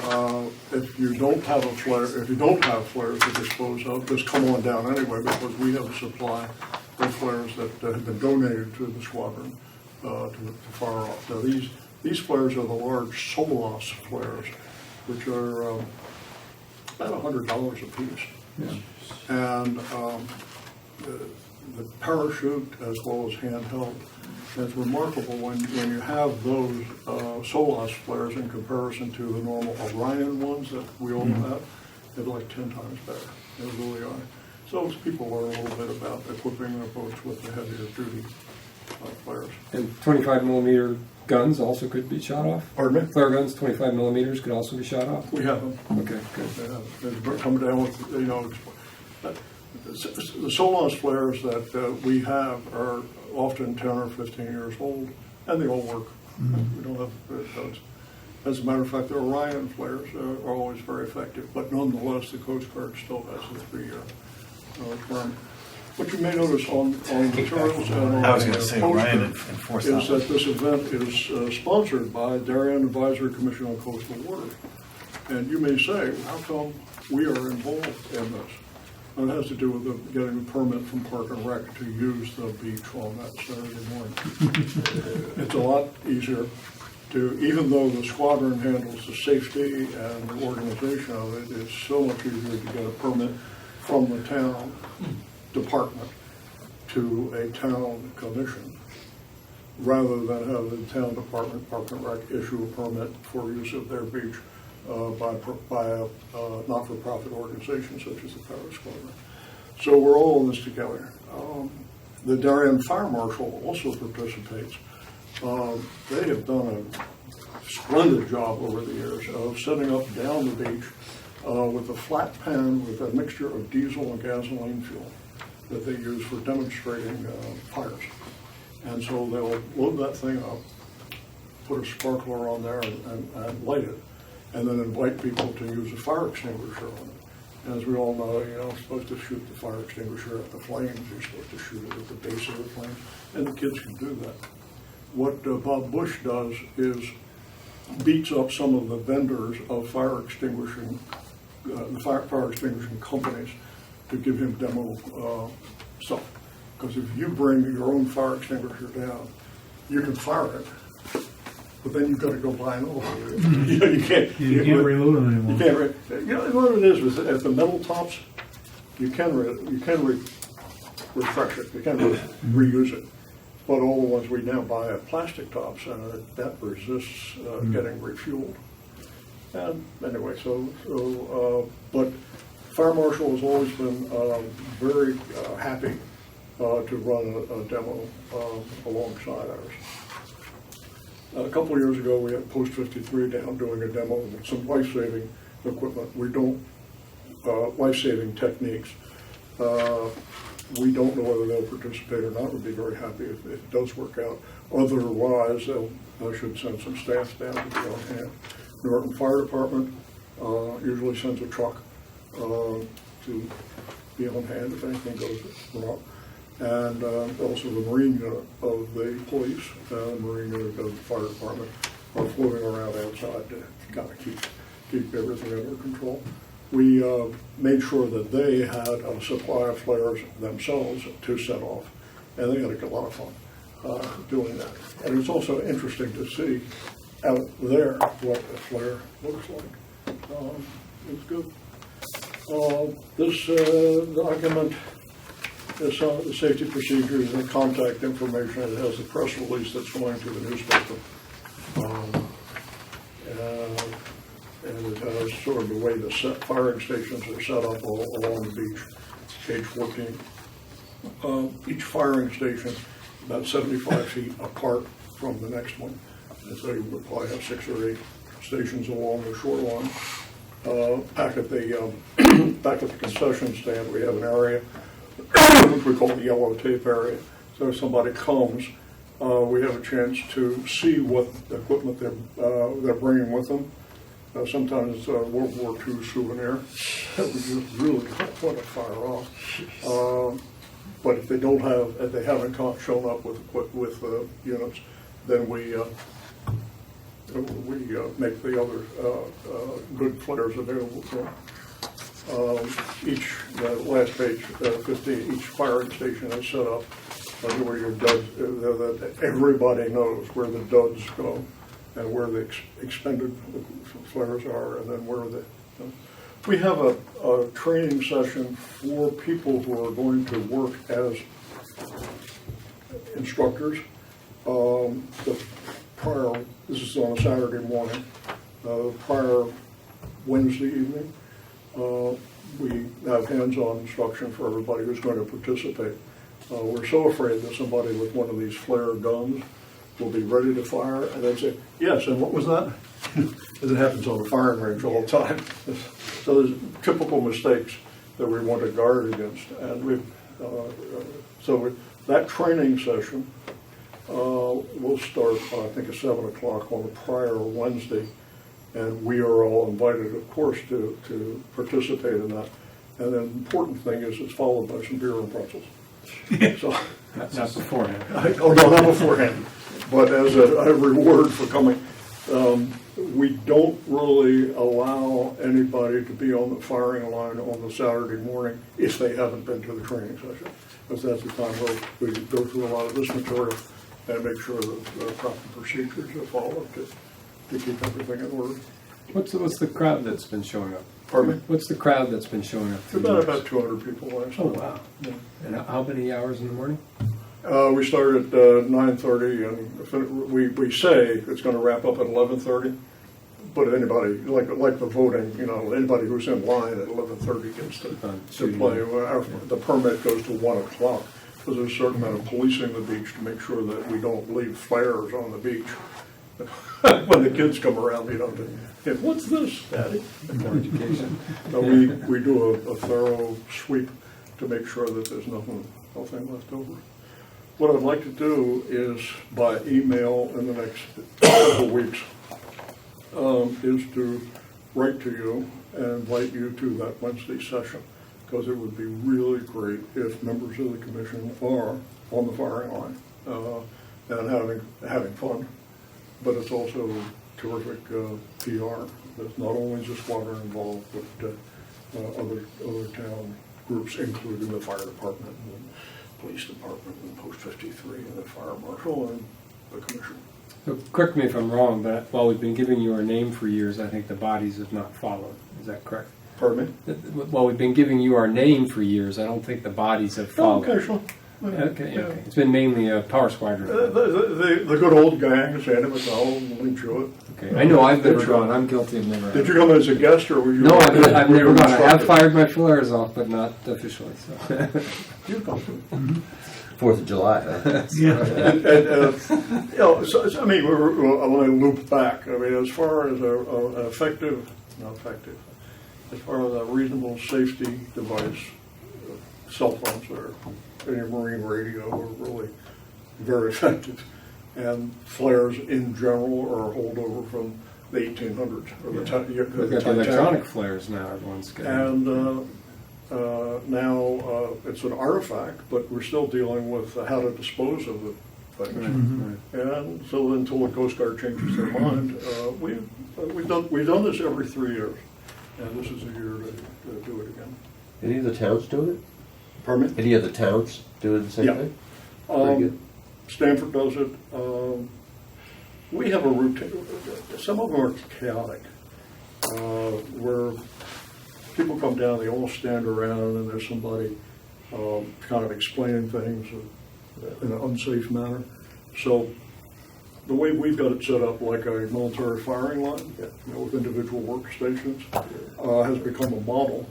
if you don't have flares to dispose of, just come on down anyway, because we have a supply of flares that have been donated to the squadron to fire off. Now these flares are the large Solos flares, which are about $100 a piece. Yeah. And the parachute as well as handheld. And it's remarkable when you have those Solos flares in comparison to the normal Orion ones that we all have, they're like 10 times better. They really are. So as people learn a little bit about equipping their boats with the heavier duty flares. And 25 millimeter guns also could be shot off? Pardon me? Flare guns, 25 millimeters, could also be shot off? We have them. Okay, good. They're coming down with, the Solos flares that we have are often 10 or 15 years old, and they all work. We don't have those. As a matter of fact, the Orion flares are always very effective, but nonetheless, the Coast Guard still has a 3-year requirement. What you may notice on materials and on I was going to say Orion poster enforced is that that this event is sponsored by Darien Advisory Commission on Coastal Water. And you may say, how come we are involved in this? And it has to do with getting a permit from Park and Rec to use the beach on that Saturday morning. It's a lot easier to, even though the squadron handles the safety and the organization of it, it's so much easier to get a permit from the town department to a town commission, rather than have the town department, Park and Rec, issue a permit for use of their beach by a not-for-profit organization such as the Parish Squadron. So we're all in this together. The Darien Fire Marshal also participates. They have done a splendid job over the years of setting up down the beach with a flat pan with a mixture of diesel and gasoline fuel that they use for demonstrating fires. And so they'll load that thing up, put a sparkler on there and light it, and then invite people to use a fire extinguisher on it. As we all know, you're supposed to shoot the fire extinguisher at the flames, you're supposed to shoot it at the base of the flames, and the kids can do that. What Bob Bush does is beats up some of the vendors of fire extinguishing, the fire extinguishing companies to give him demo stuff. Because if you bring your own fire extinguisher down, you can fire it, but then you've got to go buy another one. You can't reload them anymore. You can't. What it is at the metal tops, you can refresh it. You can reuse it. But all the ones we now buy are plastic tops, and that resists getting refueled. And anyway, but Fire marshal has always been very happy to run a demo alongside ours. A couple of years ago, we had Post 53 down doing a demo with some life-saving equipment. We don't, life-saving techniques. We don't know whether they'll participate or not. We'd be very happy if it does work out. Otherwise, I should send some staff down to be on hand. The Norton Fire Department usually sends a truck to be on hand if anything goes wrong. And also the Marine unit of the police, Marine unit of the fire department are floating around outside to kind of keep everything under control. We made sure that they had a supply of flares themselves to set off, and they had a lot of fun doing that. And it's also interesting to see out there what a flare looks like. It's good. This document is the safety procedures and contact information. It has the press release that's going to the newspaper. And it has sort of the way the firing stations are set up along the beach, page 14. Each firing station about 75 feet apart from the next one. And so you would probably have 6 or 8 stations along the shoreline. Back at the concession stand, we have an area which we call the yellow tape area. So if somebody comes, we have a chance to see what equipment they're bringing with them. Sometimes it's a World War II souvenir that we just really don't want to fire off. But if they haven't shown up with units, then we make the other good flares available to them. The last page, 15, each firing station is set up where your duds, that everybody knows where the duds go and where the expended flares are, and then where the. We have a training session for people who are going to work as instructors. This is on a Saturday morning, prior Wednesday evening. We have hands-on instruction for everybody who's going to participate. We're so afraid that somebody with one of these flare guns will be ready to fire and then say, yes, and what was that? As it happens on the firing range all the time. So there's typical mistakes that we want to guard against. And so that training session will start, I think, at 7 o'clock on the prior Wednesday. And we are all invited, of course, to participate in that. And the important thing is it's followed by some beer and pretzels. So, not beforehand. Oh, no, not beforehand. But as a reward for coming. We don't really allow anybody to be on the firing line on the Saturday morning if they haven't been to the training session. Because that's the time where we go through a lot of this material and make sure that the proper procedures are followed to keep everything in order. What's the crowd that's been showing up? Pardon me? What's the crowd that's been showing up? About 200 people last Oh, night. wow. Yeah. And how many hours in the morning? We start at 9:30, and we say it's going to wrap up at 11:30. But anybody, like the voting, anybody who's in line at 11:30 gets to play. The permit goes to 1 o'clock because there's a certain amount of policing the beach to make sure that we don't leave flares on the beach. When the kids come around, what's this, Daddy? More education. So we do a thorough sweep to make sure that there's nothing left over. What I'd like to do is, by email in the next couple of weeks, is to write to you and invite you to that Wednesday session, because it would be really great if members of the commission are on the firing line and having fun. But it's also terrific PR. There's not only just water involved, but other town groups, including the fire department and the police department and Post 53 and the fire marshal and the commission. So correct me if I'm wrong, but while we've been giving you our name for years, I think the bodies have not followed. Is that correct? Pardon me? While we've been giving you our name for years, I don't think the bodies have followed. Okay, sure. Okay, okay. It's been mainly power squadron. The good old gang, Sandy McDowell, and Lee Jewett. Okay, I know I've never gone. I'm guilty of never. Did you come as a guest or were you? No, I've were you never gone. I have instructed? fired my flares off, but not officially. So. You've come. 4th of July. Huh? Yeah. You know, so, I mean, I want to loop back. I mean, as far as an effective, not effective, as far as a reasonable safety device, cell phones or any marine radio are really very effective. And flares in general are a holdover from the 1800s. Or We've the got the Titanic. electronic flares now. Everyone's getting. And now it's an artifact, but we're still dealing with how to dispose of the things. And so until the Coast Guard changes their mind, we've done this every 3 years, and this is a year to do it again. Any of the towns doing it? Pardon me? Any of the towns doing the same Yeah. thing? Very good. Stanford does it. We have a routine. Some of them are chaotic, where people come down, they all stand around, and there's somebody kind of explaining things in an unsafe manner. So the way we've got it set up, like a military firing line, you know, with individual workstations, has become a model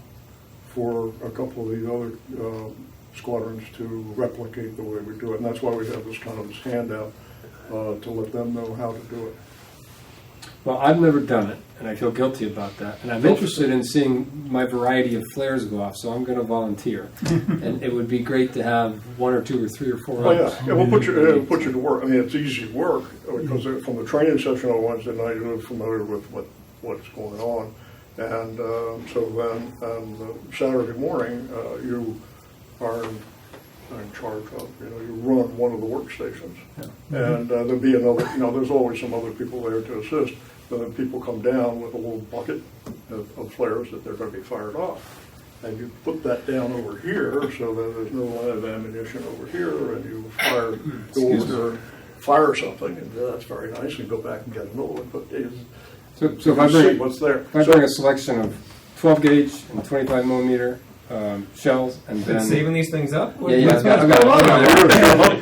for a couple of the other squadrons to replicate the way we do it. And that's why we have this kind of handout to let them know how to do it. Well, I've never done it, and I feel guilty about that. And I'm interested in seeing my variety of flares go off, so I'm going to volunteer. And it would be great to have 1 or 2 or 3 or 4 Oh, others. yeah, we'll put you to work. I mean, it's easy work because from the training session on Wednesday night, you're familiar with what's going on. And so then Saturday morning, you are in charge of, you know, you run one of the workstations. Yeah. And there'll be another, you know, there's always some other people there to assist. But then people come down with a little bucket of flares that they're going to be fired off. And you put that down over here so that there's no line of ammunition over here, and you go over and fire something, and that's very nice, and go back and get another one. But So if I see bring, what's there. if I bring a selection of 12 gauge and 25 millimeter shells, and Been then saving these things up? yeah, I've got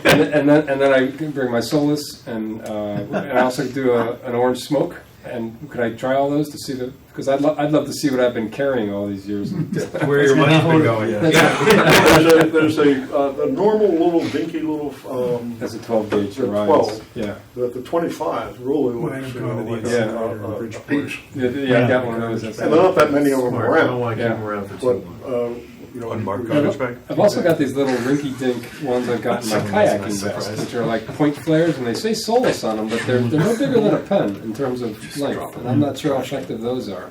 and then I can bring my Solus, and I also do an orange smoke. And could I try all those to see the? Because I'd love to see what I've been carrying all these years. Where your money's been going. There's a normal little dinky little. That's a 12 gauge. The Orions. 12. Yeah. The 25 really looks like a piece. Yeah, I got one of those. And there are not that many of them I don't around. want to keep them around for too long. You know, Unmarked we- garbage bag? I've also got these little rinky-dink ones I've got in my kayaking vest, surprise. which are like point flares, and they say Solus on them, but they're no bigger than a pen in terms of length, and I'm not sure how effective those are.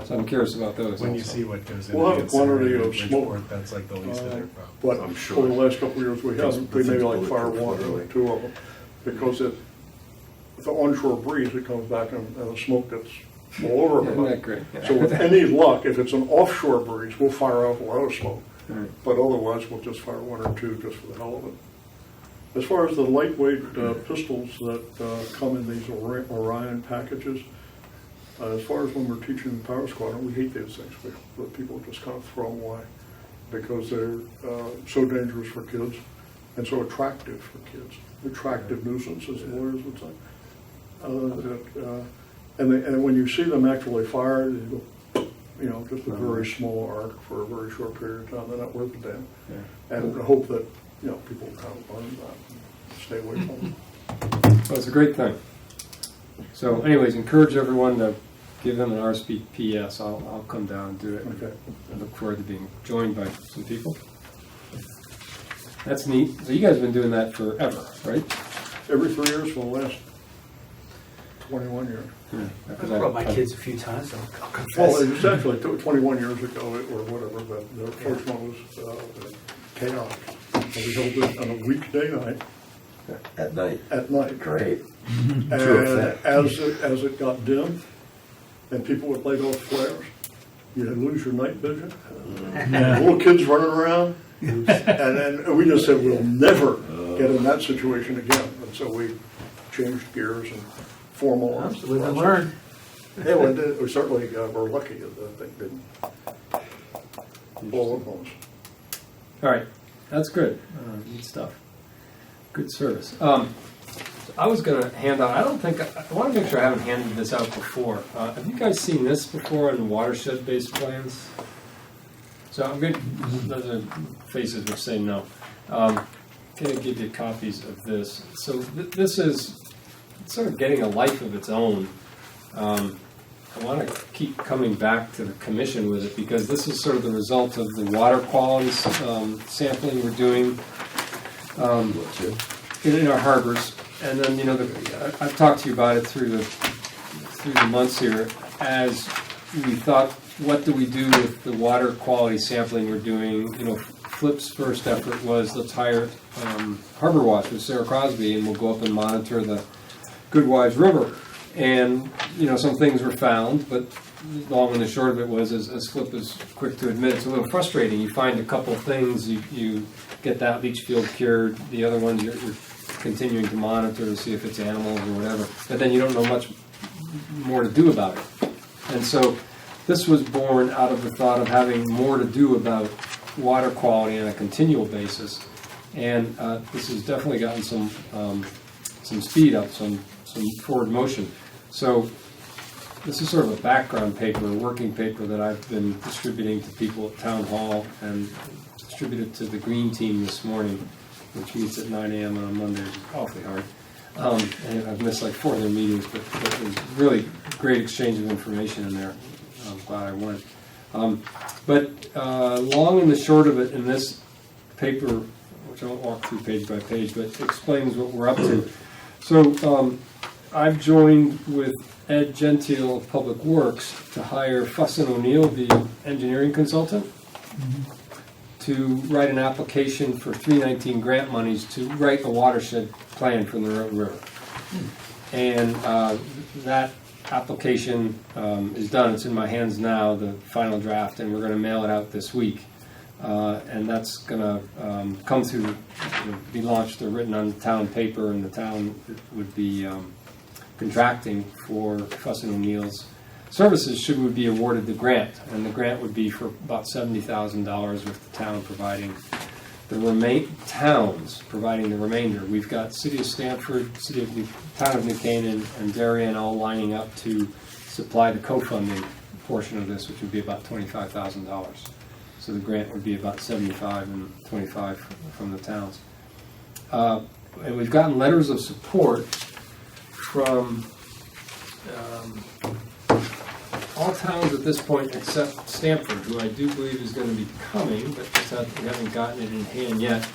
So I'm curious about those. When you also. see what goes in We'll have a the quantity incinerator of in smoke. Bridgeport, that's like the least of their problem. But I'm sure. over the last couple of years, we haven't, we maybe like fire one or really. 2 of them, because with the onshore breeze, it comes back and the smoke gets all over Isn't everybody. that great? Yeah. So with any luck, if it's an offshore breeze, we'll fire off a lot of smoke. Right. But otherwise, we'll just fire 1 or 2 just for the hell of it. As far as the lightweight pistols that come in these Orion packages, as far as when we're teaching the Power Squadron, we hate those things. We let people just kind of throw them away because they're so dangerous for kids and so attractive for kids. Attractive nuisance, as the lawyers would say. And when you see them actually fired, you go, you know, just a very small arc for a very short period of time. They're not worth a damn. Yeah. And I hope that, you know, people kind of learn that and stay away from them. Well, it's a great thing. So anyways, encourage everyone to give them an RSVP. I'll come down and do it. Okay. I look forward to being joined by some people. That's neat. So you guys have been doing that forever, right? Every 3 years for the last 21 years. I brought my kids a few times, so I'll Well, confess. it was actually 21 years ago or whatever, but the first one was chaotic. And we held it on a weekday night At night. at night. Great. And True. as it got dim and people would light off flares, you'd lose your night vision. And little kids running around. And then we just said, we'll never get in that situation again. And so we changed gears and formalized the Live and process. learn. Yeah, well, we certainly were lucky that thing didn't blow up on us. All right. That's good. Neat stuff. Good service. I was going to hand out, I want to make sure I haven't handed this out before. Have you guys seen this before in watershed-based plans? So I'm going to, those are faces which say no. I'm going to give you copies of this. So this is sort of getting a life of its own. I want to keep coming back to the commission with it because this is sort of the result of the water quality sampling we're doing in our harbors. And then, I've talked to you about it through the months here as we thought, what do we do with the water quality sampling we're doing? Flip's first effort was let's hire Harbor Watch with Sarah Crosby, and we'll go up and monitor the Goodwives River. And, some things were found, but long and the short of it was, as Flip is quick to admit, it's a little frustrating. You find a couple things, you get that leach field cured, the other ones you're continuing to monitor to see if it's animals or whatever, but then you don't know much more to do about it. And so this was born out of the thought of having more to do about water quality on a continual basis. And this has definitely gotten some speed up, some forward motion. So this is sort of a background paper, a working paper that I've been distributing to people at Town Hall and distributed to the Green Team this morning, which meets at 9 a.m. on a Monday. It's awfully hard. And I've missed like 4 of their meetings, but there's really great exchange of information in there. I'm glad I went. But long and the short of it in this paper, which I won't walk through page by page, but explains what we're up to. So I've joined with Ed Gentile of Public Works to hire Fuss & O'Neill, the engineering consultant, to write an application for 319 grant monies to write a watershed plan for the Roten River. And that application is done. It's in my hands now, the final draft, and we're going to mail it out this week. And that's going to come through, be launched or written on the town paper, and the town would be contracting for Fuss & O'Neill's services should we be awarded the grant. And the grant would be for about $70,000 with the town providing the remainder. We've got City of Stamford, Town of New Canaan, and Darien all lining up to supply the co-funding portion of this, which would be about $25,000. So the grant would be about $75,000 and $25,000 from the towns. And we've gotten letters of support from all towns at this point except Stamford, who I do believe is going to be coming, but we haven't gotten it in hand yet.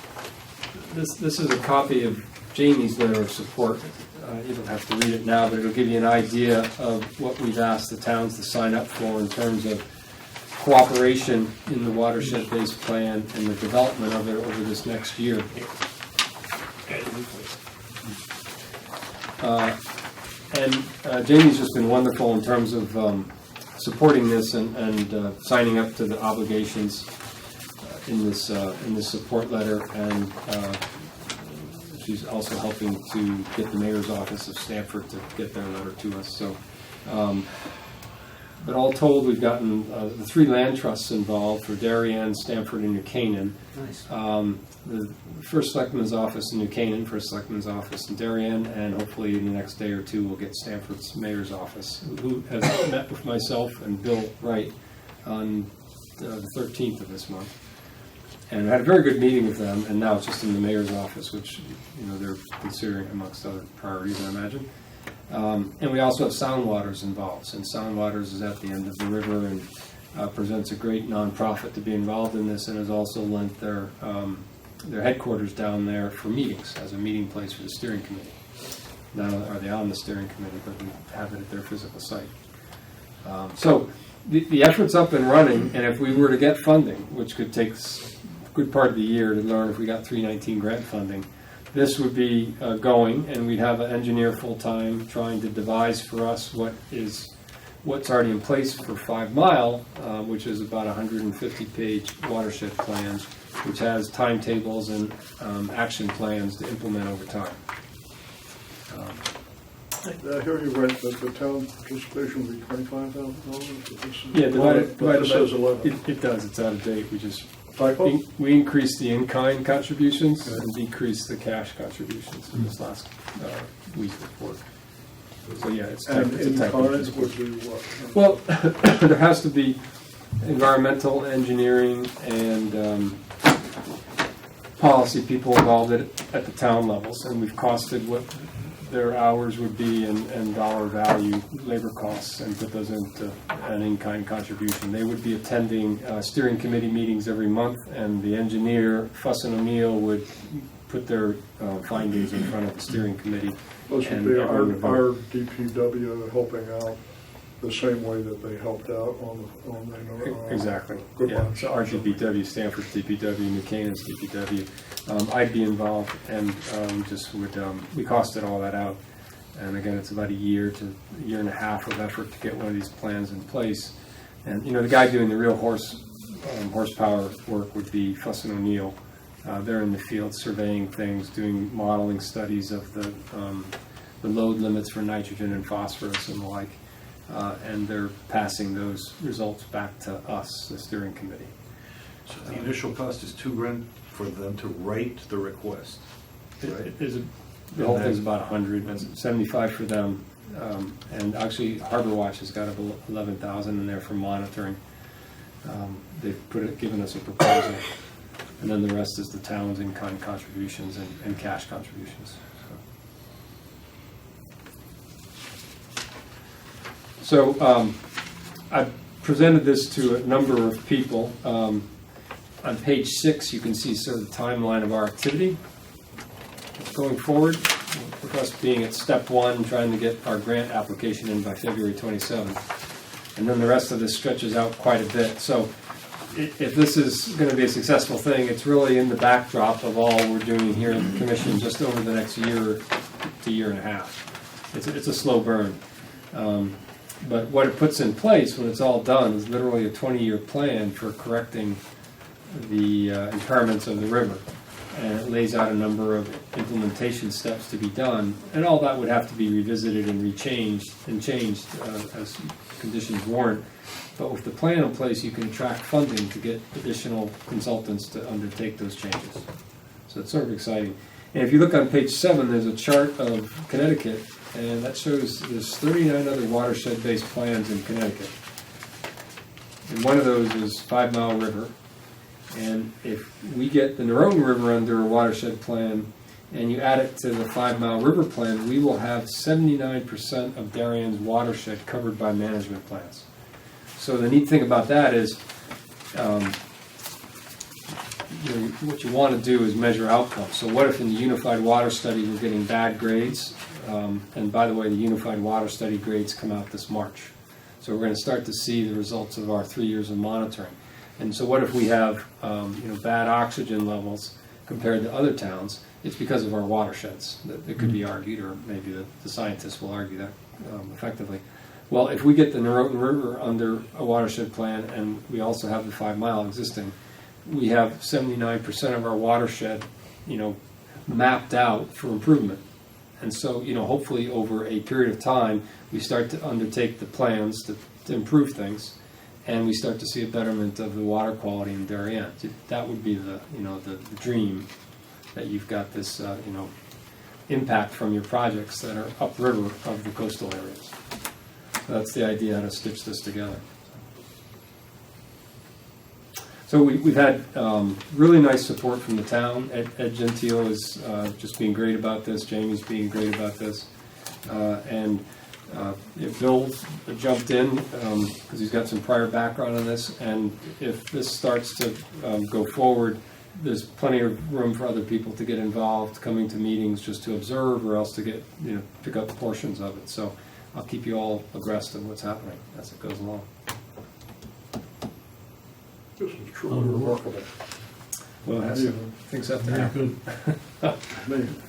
This is a copy of Jamie's letter of support. You don't have to read it now, but it'll give you an idea of what we've asked the towns to sign up for in terms of cooperation in the watershed-based plan and the development of it over this next year. And Jamie's just been wonderful in terms of supporting this and signing up to the obligations in this support letter, and she's also helping to get the mayor's office of Stamford to get their letter to us. So, but all told, we've gotten the 3 land trusts involved for Darien, Stamford, and New Canaan. Nice. The first selectman's office in New Canaan, first selectman's office in Darien, and hopefully in the next day or 2 we'll get Stamford's mayor's office, who has met with myself and Bill Wright on the 13th of this month. And I had a very good meeting with them, and now it's just in the mayor's office, which they're considering amongst other priorities, I imagine. And we also have Soundwaters involved, and Soundwaters is at the end of the river and presents a great nonprofit to be involved in this, and has also lent their headquarters down there for meetings, as a meeting place for the steering committee. Not only are they on the steering committee, but we have it at their physical site. So the effort's up and running, and if we were to get funding, which could take a good part of the year to learn if we got 319 grant funding, this would be going, and we'd have an engineer full-time trying to devise for us what's already in place for 5 Mile, which is about a 150-page watershed plan, which has timetables and action plans to implement over time. I hear you right that the town participation will be $25,000. Yeah, divided It says 11. It does. It's out of date. We just Typo? We increased the in-kind contributions and decreased the cash contributions in this last week's report. So yeah, it's And it's a in typo. kind would be what? Well, there has to be environmental engineering and policy people involved at the town levels, and we've costed what their hours would be and dollar value labor costs and put those into an in-kind contribution. They would be attending steering committee meetings every month, and the engineer, Fuss and O'Neill, would put their findings in front of the steering committee. This would and be everyone would vote. our DPW helping out the same way that they helped out on the. Exactly. Good Yeah. one. So our DPW, Stanford's DPW, New Canaan's DPW. I'd be involved, and we costed all that out. And again, it's about a year to a year and a half of effort to get one of these plans in place. And the guy doing the real horsepower work would be Fuss and O'Neill. They're in the field surveying things, doing modeling studies of the load limits for nitrogen and phosphorus and the like. And they're passing those results back to us, the steering committee. So the initial cost is $2,000 for them to write the request. The whole thing's about 100, and 75 for them. And actually, Harbor Watch has got about 11,000 in there for monitoring. They've given us a proposal, and then the rest is the town's in-kind contributions and cash contributions. So I presented this to a number of people. On page 6, you can see sort of the timeline of our activity going forward, with us being at step 1, trying to get our grant application in by February 27th. And then the rest of this stretches out quite a bit. So if this is going to be a successful thing, it's really in the backdrop of all we're doing here at the Commission just over the next year to year and a half. It's a slow burn. But what it puts in place when it's all done is literally a 20-year plan for correcting the impairments of the river. And it lays out a number of implementation steps to be done, and all that would have to be revisited and changed as conditions warrant. But with the plan in place, you can attract funding to get additional consultants to undertake those changes. So it's sort of exciting. And if you look on page 7, there's a chart of Connecticut, and that shows there's 39 other watershed-based plans in Connecticut. And one of those is 5 Mile River. And if we get the Nerone River under a watershed plan, and you add it to the 5 Mile River plan, we will have 79% of Darien's watershed covered by management plans. So the neat thing about that is, what you want to do is measure outcomes. So what if in the Unified Water Study we're getting bad grades? And by the way, the Unified Water Study grades come out this March. So we're going to start to see the results of our 3 years of monitoring. And so what if we have bad oxygen levels compared to other towns? It's because of our watersheds. That could be argued, or maybe the scientists will argue that effectively. Well, if we get the Nerone River under a watershed plan, and we also have the 5 Mile existing, we have 79% of our watershed, mapped out for improvement. And so, hopefully over a period of time, we start to undertake the plans to improve things, and we start to see a betterment of the water quality in Darien. That would be the dream, that you've got this, impact from your projects that are upriver of the coastal areas. So that's the idea, how to stitch this together. So we've had really nice support from the town. Ed Gentile is just being great about this. Jamie's being great about this. Bill jumped in because he's got some prior background on this. And if this starts to go forward, there's plenty of room for other people to get involved, coming to meetings just to observe, or else to get pick up portions of it. So I'll keep you all abreast of what's happening as it goes along. This is truly remarkable. Well, things have to Very happen. good. Amazing.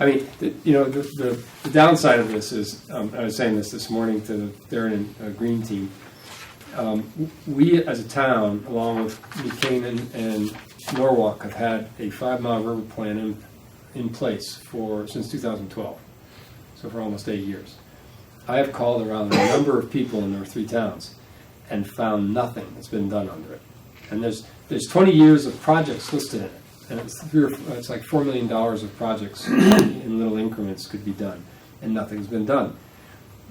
I mean, the downside of this is, I was saying this morning to the Darien Green team, we as a town, along with New Canaan and Norwalk, have had a 5 Mile River plan in place since 2012, so for almost 8 years. I have called around a number of people in our 3 towns and found nothing that's been done under it. And there's 20 years of projects listed in it. And it's like $4 million of projects in little increments could be done, and nothing's been done.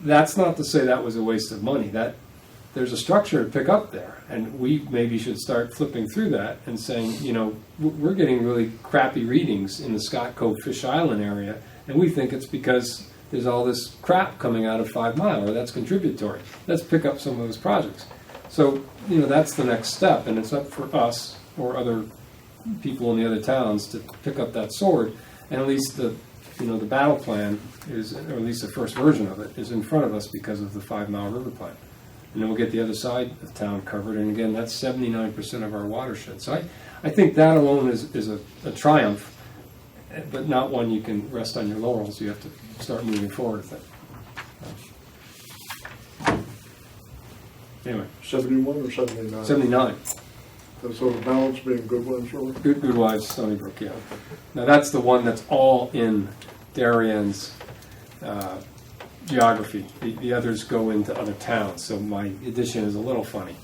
That's not to say that was a waste of money. There's a structure to pick up there, and we maybe should start flipping through that and saying, you know, we're getting really crappy readings in the Scott Cove Fish Island area, and we think it's because there's all this crap coming out of 5 Mile, or that's contributory. Let's pick up some of those projects. So, you know, that's the next step, and it's up for us or other people in the other towns to pick up that sword, and at least the battle plan is, or at least the first version of it, is in front of us because of the 5 Mile River plan. And then we'll get the other side of town covered, and again, that's 79% of our watershed. So I think that alone is a triumph, but not one you can rest on your laurels. You have to start moving forward with it. Anyway. 71 or 79? 79. And so the balance being Goodwin's really? Good Wives, Stony Brook, yeah. Now that's the one that's all in Darien's geography. The others go into other towns, so my addition is a little funny.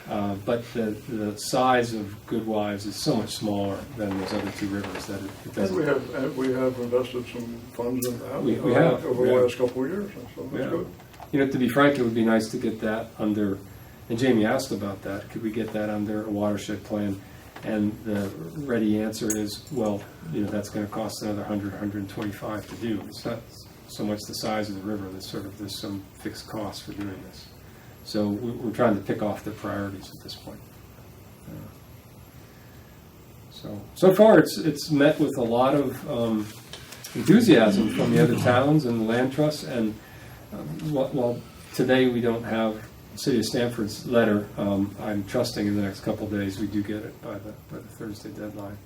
But the size of Good Wives is so much smaller than those other two rivers that it doesn't. And we have invested some funds in that We have, over yeah. the last couple of years, so that's Yeah. good. You know, to be frank, it would be nice to get that under, and Jamie asked about that, could we get that under a watershed plan? And the ready answer is, well, you know, that's going to cost another 125 to do. It's not so much the size of the river, there's some fixed cost for doing this. So we're trying to pick off the priorities at this point. So far it's met with a lot of enthusiasm from the other towns and the land trusts, and while today we don't have City of Stamford's letter, I'm trusting in the next couple of days we do get it by the Thursday deadline.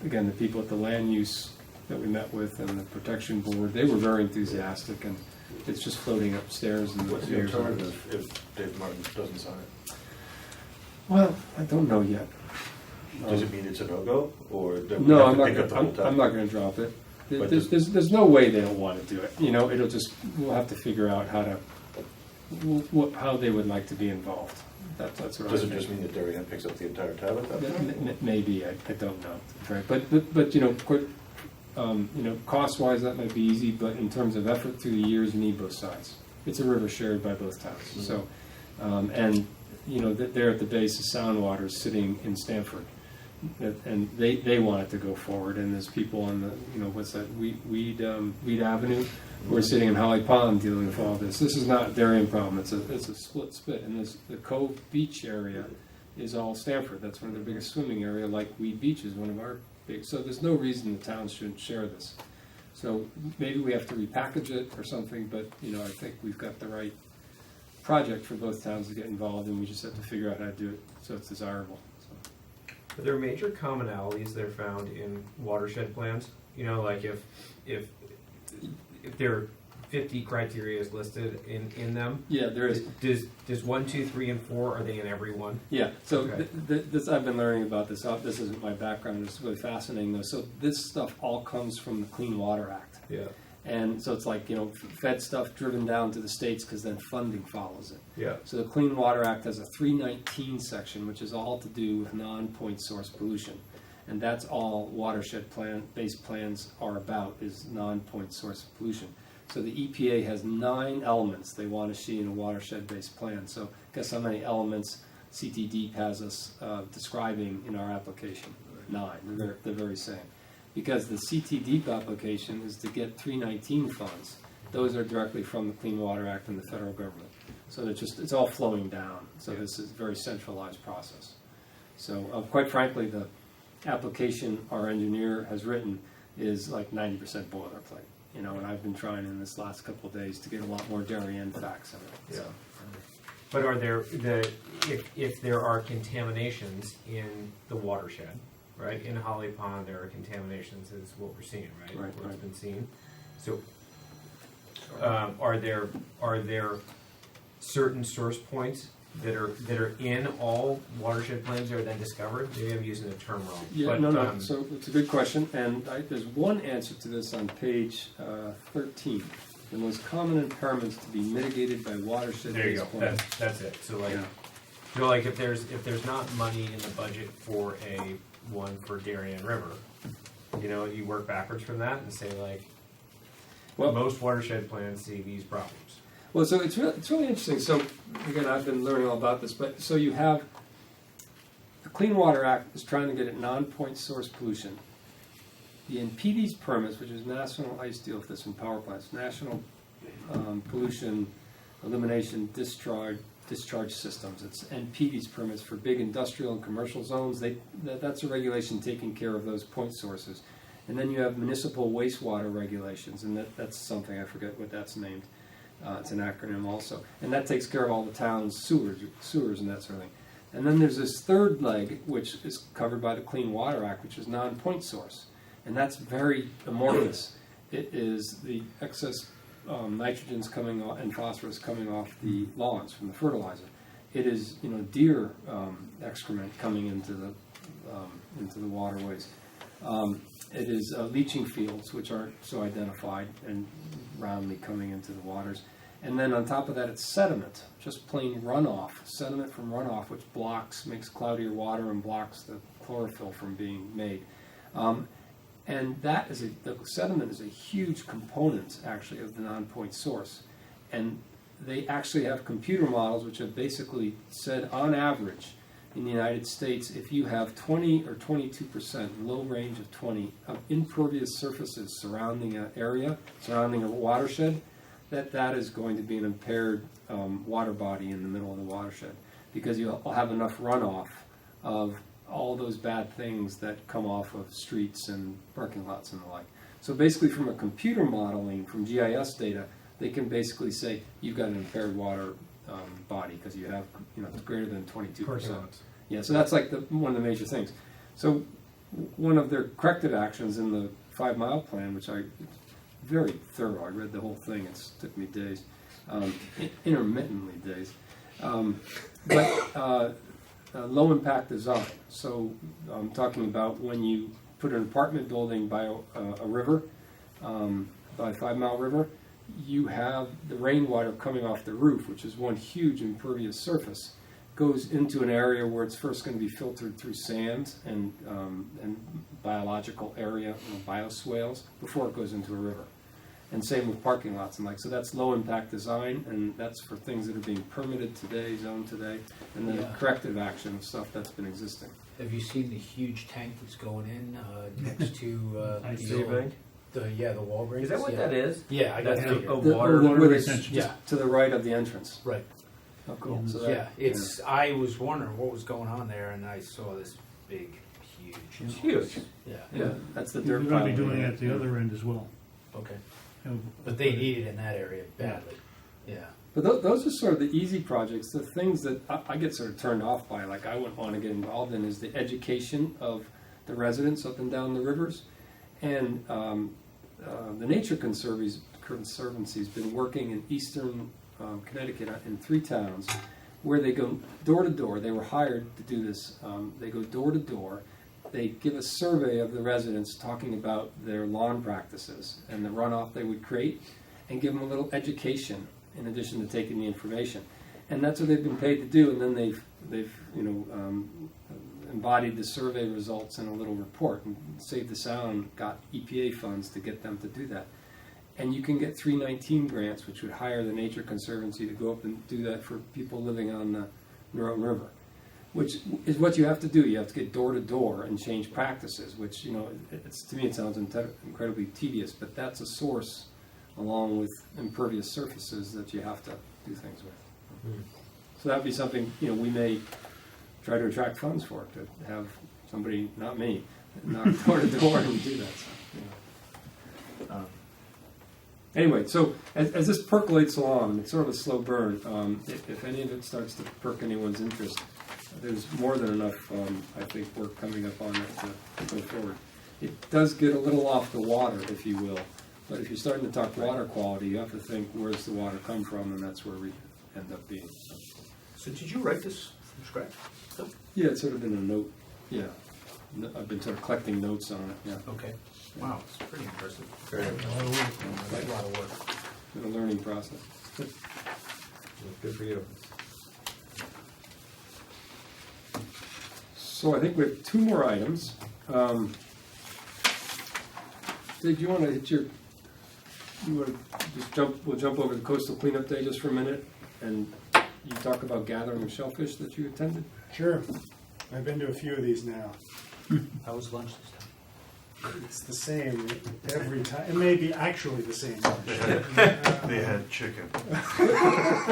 Again, the people at the land use that we met with and the protection board, they were very enthusiastic, and it's just floating upstairs. And What's the alternative if Dave Martin doesn't sign it? Well, I don't know yet. Does it mean it's a no-go, or do we No, have I'm to not. pick up the whole time? I'm not going to drop it. But There's no way they don't want to do it. You know, we'll have to figure out how they would like to be involved. That's what Does I it think. just mean that Darien picks up the entire tab at that point? Maybe, I don't know. Right. But you know, cost-wise that might be easy, but in terms of effort through the years, you need both sides. It's a river shared by both towns. Mm-hmm. So, and you know, they're at the base of Sound Waters sitting in Stamford, and they want it to go forward. And there's people on the, you know, what's that, Weed Avenue, who are sitting in Holly Pond dealing with all this. This is not a Darien problem. It's a split. And the Cove Beach area is all Stamford. That's one of their biggest swimming area. Like Weed Beach is one of our big. So there's no reason the towns shouldn't share this. So maybe we have to repackage it or something. But you know, I think we've got the right project for both towns to get involved, and we just have to figure out how to do it so it's desirable. So. Are there major commonalities that are found in watershed plans? You know, like if there are 50 criteria is listed in them. Yeah, there is. Does 1, 2, 3, and 4, are they in every one? Yeah, so Okay. this I've been learning about this. This isn't my background. It's really fascinating though. So this stuff all comes from the Clean Water Act. Yeah. And so it's like, you know, Fed stuff driven down to the states because then funding follows it. Yeah. So the Clean Water Act has a 319 section, which is all to do with non-point source pollution. And that's all watershed based plans are about, is non-point source pollution. So the EPA has 9 elements they want to see in a watershed based plan. So guess how many elements CTD has us describing in our application? 9. They're very same. Because the CTD application is to get 319 funds. Those are directly from the Clean Water Act and the federal government. So it's all flowing down. So this is a very centralized process. So quite frankly, the application our engineer has written is like 90% boilerplate. You know, and I've been trying in this last couple of days to get a lot more Darien facts in it. Yeah. But are there if there are contaminations in the watershed, right? In Holly Pond, there are contaminations, is what we're seeing, right? Right, What's right. been seen. So, are there certain source points that are in all watershed plans that are then discovered? Maybe I'm using the term wrong. Yeah, but, no. So it's a good question, and there's one answer to this on page 13. The most common impairments to be mitigated by watershed-based There you go. plans. That's it. So like. Yeah. So like if there's not money in the budget for a one for Darien River, you work backwards from that and say like, Well- most watershed plans see these problems. Well, so it's really interesting. So again, I've been learning all about this, but so you have the Clean Water Act is trying to get at non-point source pollution. The NPDES permits, which is National, I used to deal with this in power plants, National Pollution Elimination Discharge Systems. It's NPDES permits for big industrial and commercial zones. That's a regulation taking care of those point sources. And then you have municipal wastewater regulations, and that's something, I forget what that's named. It's an acronym also. And that takes care of all the town's sewers and that sort of thing. And then there's this third leg, which is covered by the Clean Water Act, which is non-point source. And that's very amorphous. It is the excess nitrogens coming off and phosphorus coming off the lawns from the fertilizer. It is, deer excrement coming into the waterways. It is leaching fields, which aren't so identified and roundly coming into the waters. And then on top of that, it's sediment, just plain runoff, sediment from runoff, which makes cloudier water and blocks the chlorophyll from being made. And the sediment is a huge component, actually, of the non-point source. And they actually have computer models which have basically said, on average, in the United States, if you have 20 or 22%, low range of 20, of impervious surfaces surrounding an area, surrounding a watershed, that is going to be an impaired water body in the middle of the watershed, because you'll have enough runoff of all those bad things that come off of streets and parking lots and the like. So basically from a computer modeling, from GIS data, they can basically say you've got an impaired water body because you have it's greater than 22%. Yeah, so that's like one of the major things. So one of their corrective actions in the 5 Mile Plan, which very thorough, I read the whole thing, it took me days, intermittently days, but low impact design. So I'm talking about when you put an apartment building by a river, by 5 Mile River, you have the rainwater coming off the roof, which is one huge impervious surface, goes into an area where it's first going to be filtered through sand and biological area, bioswales, before it goes into a river. And same with parking lots and so that's low impact design, and that's for things that are being permitted today, zoned today, and then corrective action of stuff that's been existing. Have you seen the huge tank that's going in next to the Walgreens? Is that what that is? Yeah, I got That's it. a water retention. To the right of the entrance. Right. Oh, cool. So I was wondering what was going on there, and I saw this big, huge. It's huge. Yeah, that's the They're dirt going pile. to be doing it at the other end as well. Okay. You know, But they need it in that area badly. Yeah. But those are sort of the easy projects. The things that I get sort of turned off by, like I wouldn't want to get involved in, is the education of the residents up and down the rivers. And the Nature Conservancy's been working in eastern Connecticut in 3 towns where they go door to door. They were hired to do this. They go door to door. They give a survey of the residents talking about their lawn practices and the runoff they would create, and give them a little education in addition to taking the information. And that's what they've been paid to do. And then they've embodied the survey results in a little report. And Save the Sound got EPA funds to get them to do that. And you can get 319 grants, which would hire the Nature Conservancy to go up and do that for people living on the Narrow River, which is what you have to do. You have to get door to door and change practices, which, to me it sounds incredibly tedious, but that's a source along with impervious surfaces that you have to do things with. Mm-hmm. So that would be something, we may try to attract funds for, to have somebody, not me, knock door to door and do that stuff. Anyway, so as this percolates along, it's sort of a slow burn. If any of it starts to perk anyone's interest, there's more than enough, I think, work coming up on it to go forward. It does get a little off the water, if you will. But if you're starting to talk water quality, you have to think, where's the water come from? And that's where we end up being. So did you write this from scratch? Yeah, it's sort of been a note. Yeah. I've been sort of collecting notes on it. Yeah. Okay. Wow, it's pretty impressive. Very A lot of work. It's been a learning process. good for you. So I think we have two more items. Did you want to hit you want to just we'll jump over the coastal cleanup day just for a minute, and you talk about gathering shellfish that you attended? Sure. I've been to a few of these now. How was lunch this time? It's the same every time. It may be actually the same. They had chicken.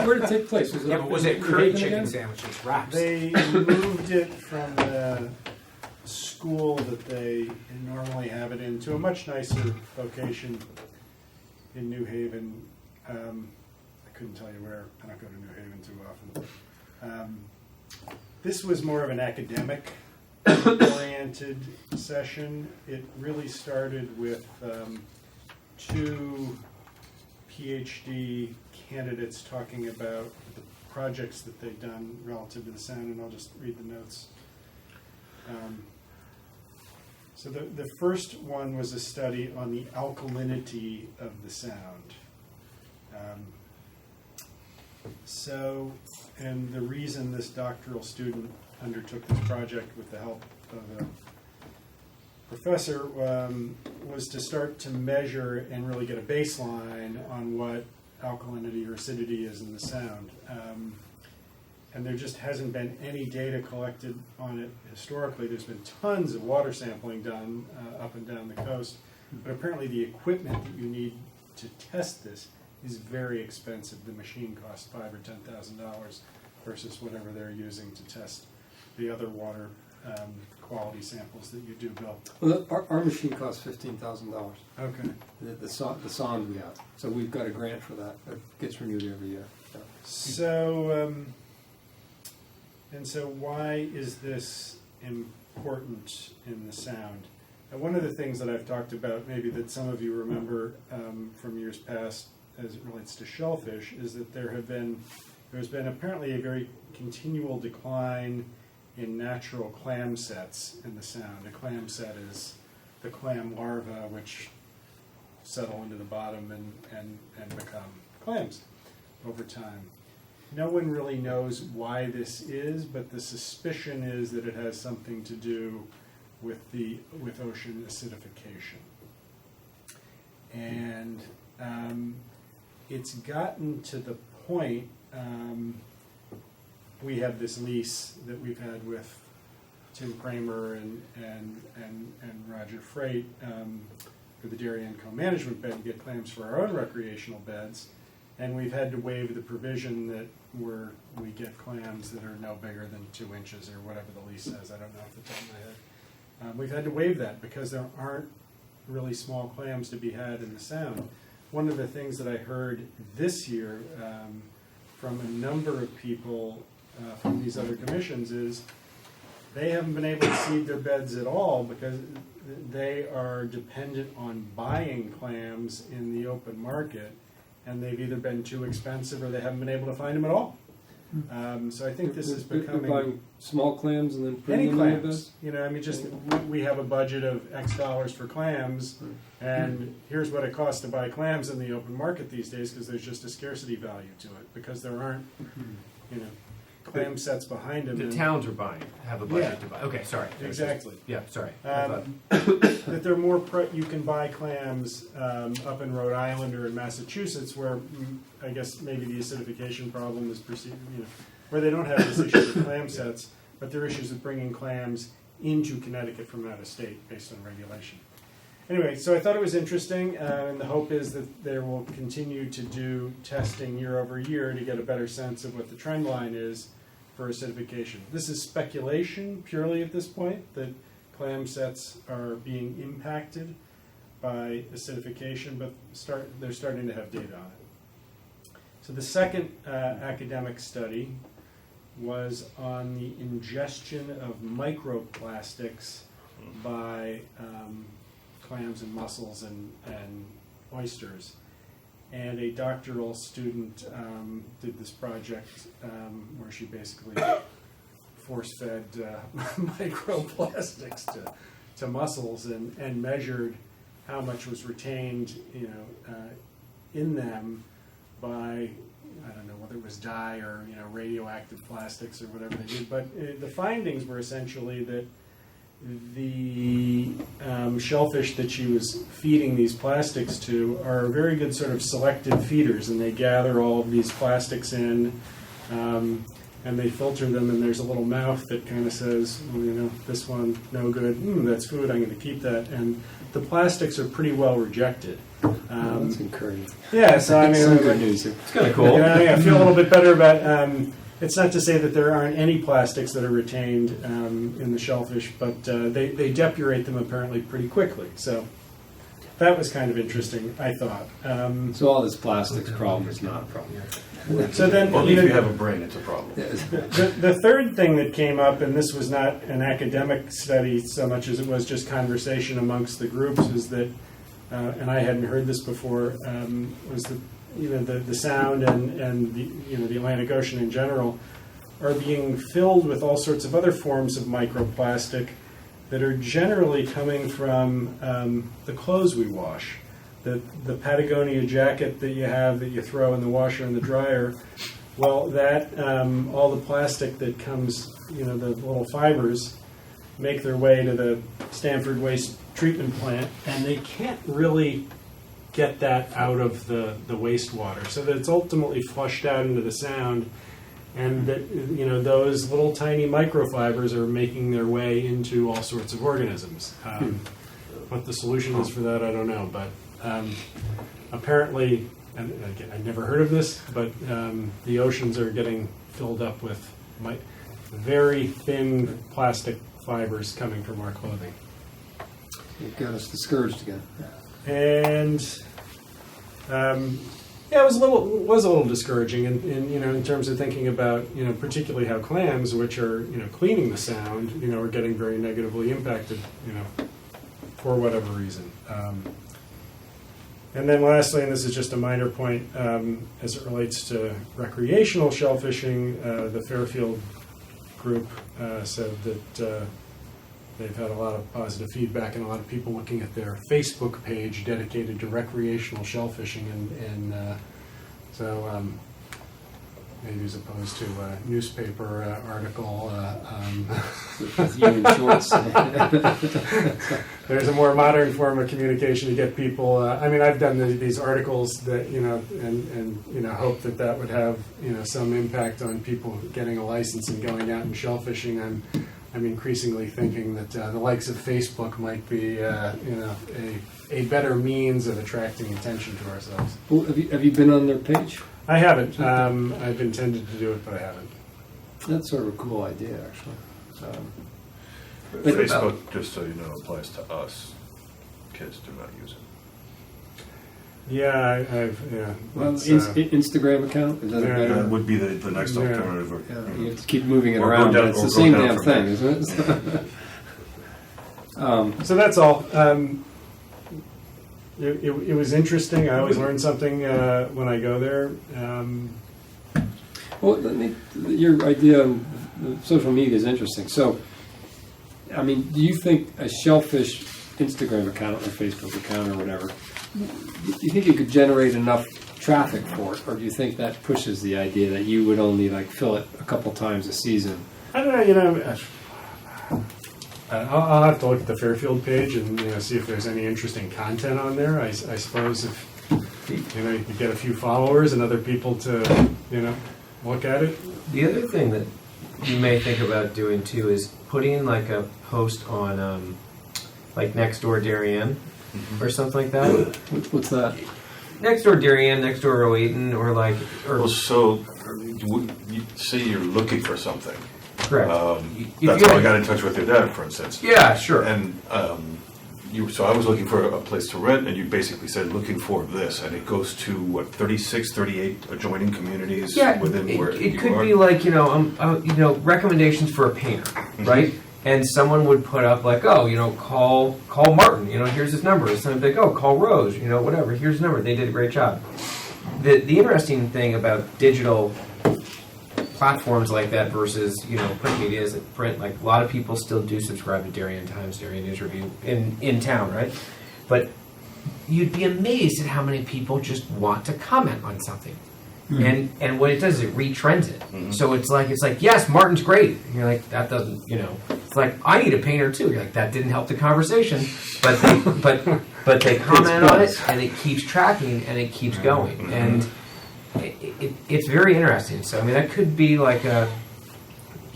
Where did it take place? Was it, Yeah, up but was in it New curry Haven chicken again? sandwiches, wraps? They moved it from the school that they normally have it in to a much nicer location in New Haven. I couldn't tell you where. I don't go to New Haven too often. This was more of an academic oriented session. It really started with two PhD candidates talking about the projects that they've done relative to the sound, and I'll just read the notes. So the first one was a study on the alkalinity of the sound. And the reason this doctoral student undertook this project with the help of a professor was to start to measure and really get a baseline on what alkalinity or acidity is in the sound. And there just hasn't been any data collected on it historically. There's been tons of water sampling done up and down the coast, but apparently the equipment that you need to test this is very expensive. The machine costs $5,000 or $10,000 versus whatever they're using to test the other water quality samples that you do, Bill. Well, our machine costs $15,000. Okay. The sonde we have. So we've got a grant for that. That gets renewed every year. So why is this important in the sound? One of the things that I've talked about, maybe that some of you remember from years past as it relates to shellfish, is that there's been apparently a very continual decline in natural clam sets in the sound. A clam set is the clam larvae which settle into the bottom and become clams over time. No one really knows why this is, but the suspicion is that it has something to do with ocean acidification. And it's gotten to the point, we have this lease that we've had with Tim Kramer and Roger Freight for the Darien Comm management bed to get clams for our own recreational beds. And we've had to waive the provision that we get clams that are no bigger than 2 inches or whatever the lease says. I don't know off the top of my head. We've had to waive that because there aren't really small clams to be had in the sound. One of the things that I heard this year from a number of people from these other commissions is they haven't been able to seed their beds at all because they are dependent on buying clams in the open market, and they've either been too expensive or they haven't been able to find them at all. So I think this is becoming... You're buying small clams and then putting any them in your clams. bed? You know, I mean, just we have a budget of X dollars for clams, and here's what it costs to buy clams in the open market these days because there's just a scarcity value to it because there aren't, clam sets behind them. The and- towns are buying, have a budget Yeah. to buy. Okay, sorry. Exactly. Yeah, sorry. That there are more you can buy clams up in Rhode Island or in Massachusetts, where I guess maybe the acidification problem is perceived, where they don't have this issue with clam sets, but there are issues with bringing clams into Connecticut from out of state based on regulation. Anyway, so I thought it was interesting, and the hope is that they will continue to do testing year over year to get a better sense of what the trend line is for acidification. This is speculation purely at this point, that clam sets are being impacted by acidification, but they're starting to have data on it. So the second academic study was on the ingestion of microplastics by clams and mussels and oysters. And a doctoral student did this project where she basically force-fed microplastics to mussels and measured how much was retained, in them by I don't know whether it was dye or radioactive plastics or whatever they did, but the findings were essentially that the shellfish that she was feeding these plastics to are very good sort of selective feeders, and they gather all of these plastics in, and they filter them, and there's a little mouth that kind of says, well, this one, no good, that's food, I'm going to keep that. And the plastics are pretty well rejected. That's encouraging. Yeah, so I mean, some good news here. It's kind of cool. I feel a little bit better about. It's not to say that there aren't any plastics that are retained in the shellfish, but they depurate them apparently pretty quickly. So that was kind of interesting, I thought. So all this plastics problem is not a problem. So then, Well, if you have a brain, it's a problem. the third thing that came up, and this was not an academic study so much as it was just conversation amongst the groups, is that, and I hadn't heard this before, was that the sound and the Atlantic Ocean in general are being filled with all sorts of other forms of microplastic that are generally coming from the clothes we wash. The Patagonia jacket that you have that you throw in the washer and the dryer, well, that all the plastic that comes, the little fibers make their way to the Stanford Waste Treatment Plant, and they can't really get that out of the wastewater, so that it's ultimately flushed out into the sound, and that those little tiny microfibers are making their way into all sorts of organisms. What the solution is for that, I don't know, but apparently, and again, I never heard of this, but the oceans are getting filled up with very thin plastic fibers coming from our clothing. You've got us discouraged again. And it was a little discouraging, in terms of thinking about particularly how clams, which are cleaning the sound, are getting very negatively impacted, for whatever reason. And then lastly, and this is just a minor point, as it relates to recreational shellfishing, the Fairfield group said that they've had a lot of positive feedback and a lot of people looking at their Facebook page dedicated to recreational shellfishing, and so maybe as opposed to a newspaper article, You in shorts. there's a more modern form of communication to get people. I've done these articles that and hope that would have some impact on people getting a license and going out and shellfishing. I'm increasingly thinking that the likes of Facebook might be a better means of attracting attention to ourselves. Well, have you been on their page? I haven't. I've intended to do it, but I haven't. That's sort of a cool idea, actually. Facebook, just so you know, applies to us. Kids do not use it. Yeah, Well, Instagram account? Is that Yeah. a better? That would be the next Yeah. alternative. Or, Yeah, you have to keep moving it Or go around, down- but it's or the go same down damn from thing, there. isn't it? So that's all. It was interesting. I always learn something when I go there. Well, your idea on social media is interesting. So, do you think a shellfish Instagram account or Facebook account or whatever, do you think you could generate enough traffic for it, or do you think that pushes the idea that you would only fill it a couple times a season? I don't know. I'll have to look at the Fairfield page and see if there's any interesting content on there. I suppose if you could get a few followers and other people to look at it. The other thing that you may think about doing too is putting a post on Nextdoor Darien or something like that. What's that? Nextdoor Darien, Nextdoor Rowayton, or Well, so you say you're looking for something. correct. That's how I got in touch with your dad, for instance. Yeah, sure. And so I was looking for a place to rent, and you basically said looking for this, and it goes to 36, 38 adjoining communities within where it you could are. be recommendations for a painter, right? And someone would put up call Martin. Here's his number. And someone would be like, call Rose. Whatever. Here's his number. They did a great job. The interesting thing about digital platforms like that versus print media is that print, a lot of people still do subscribe to Darien Times, Darien News Review in town, right? But you'd be amazed at how many people just want to comment on something. and what it does is it retrends it. So it's like yes, Martin's great. And you're like, that doesn't, it's like, I need a painter too. You're like, that didn't help the conversation, but they comment on it, and it keeps tracking, and it keeps going, and it's very interesting. So I mean, that could be like an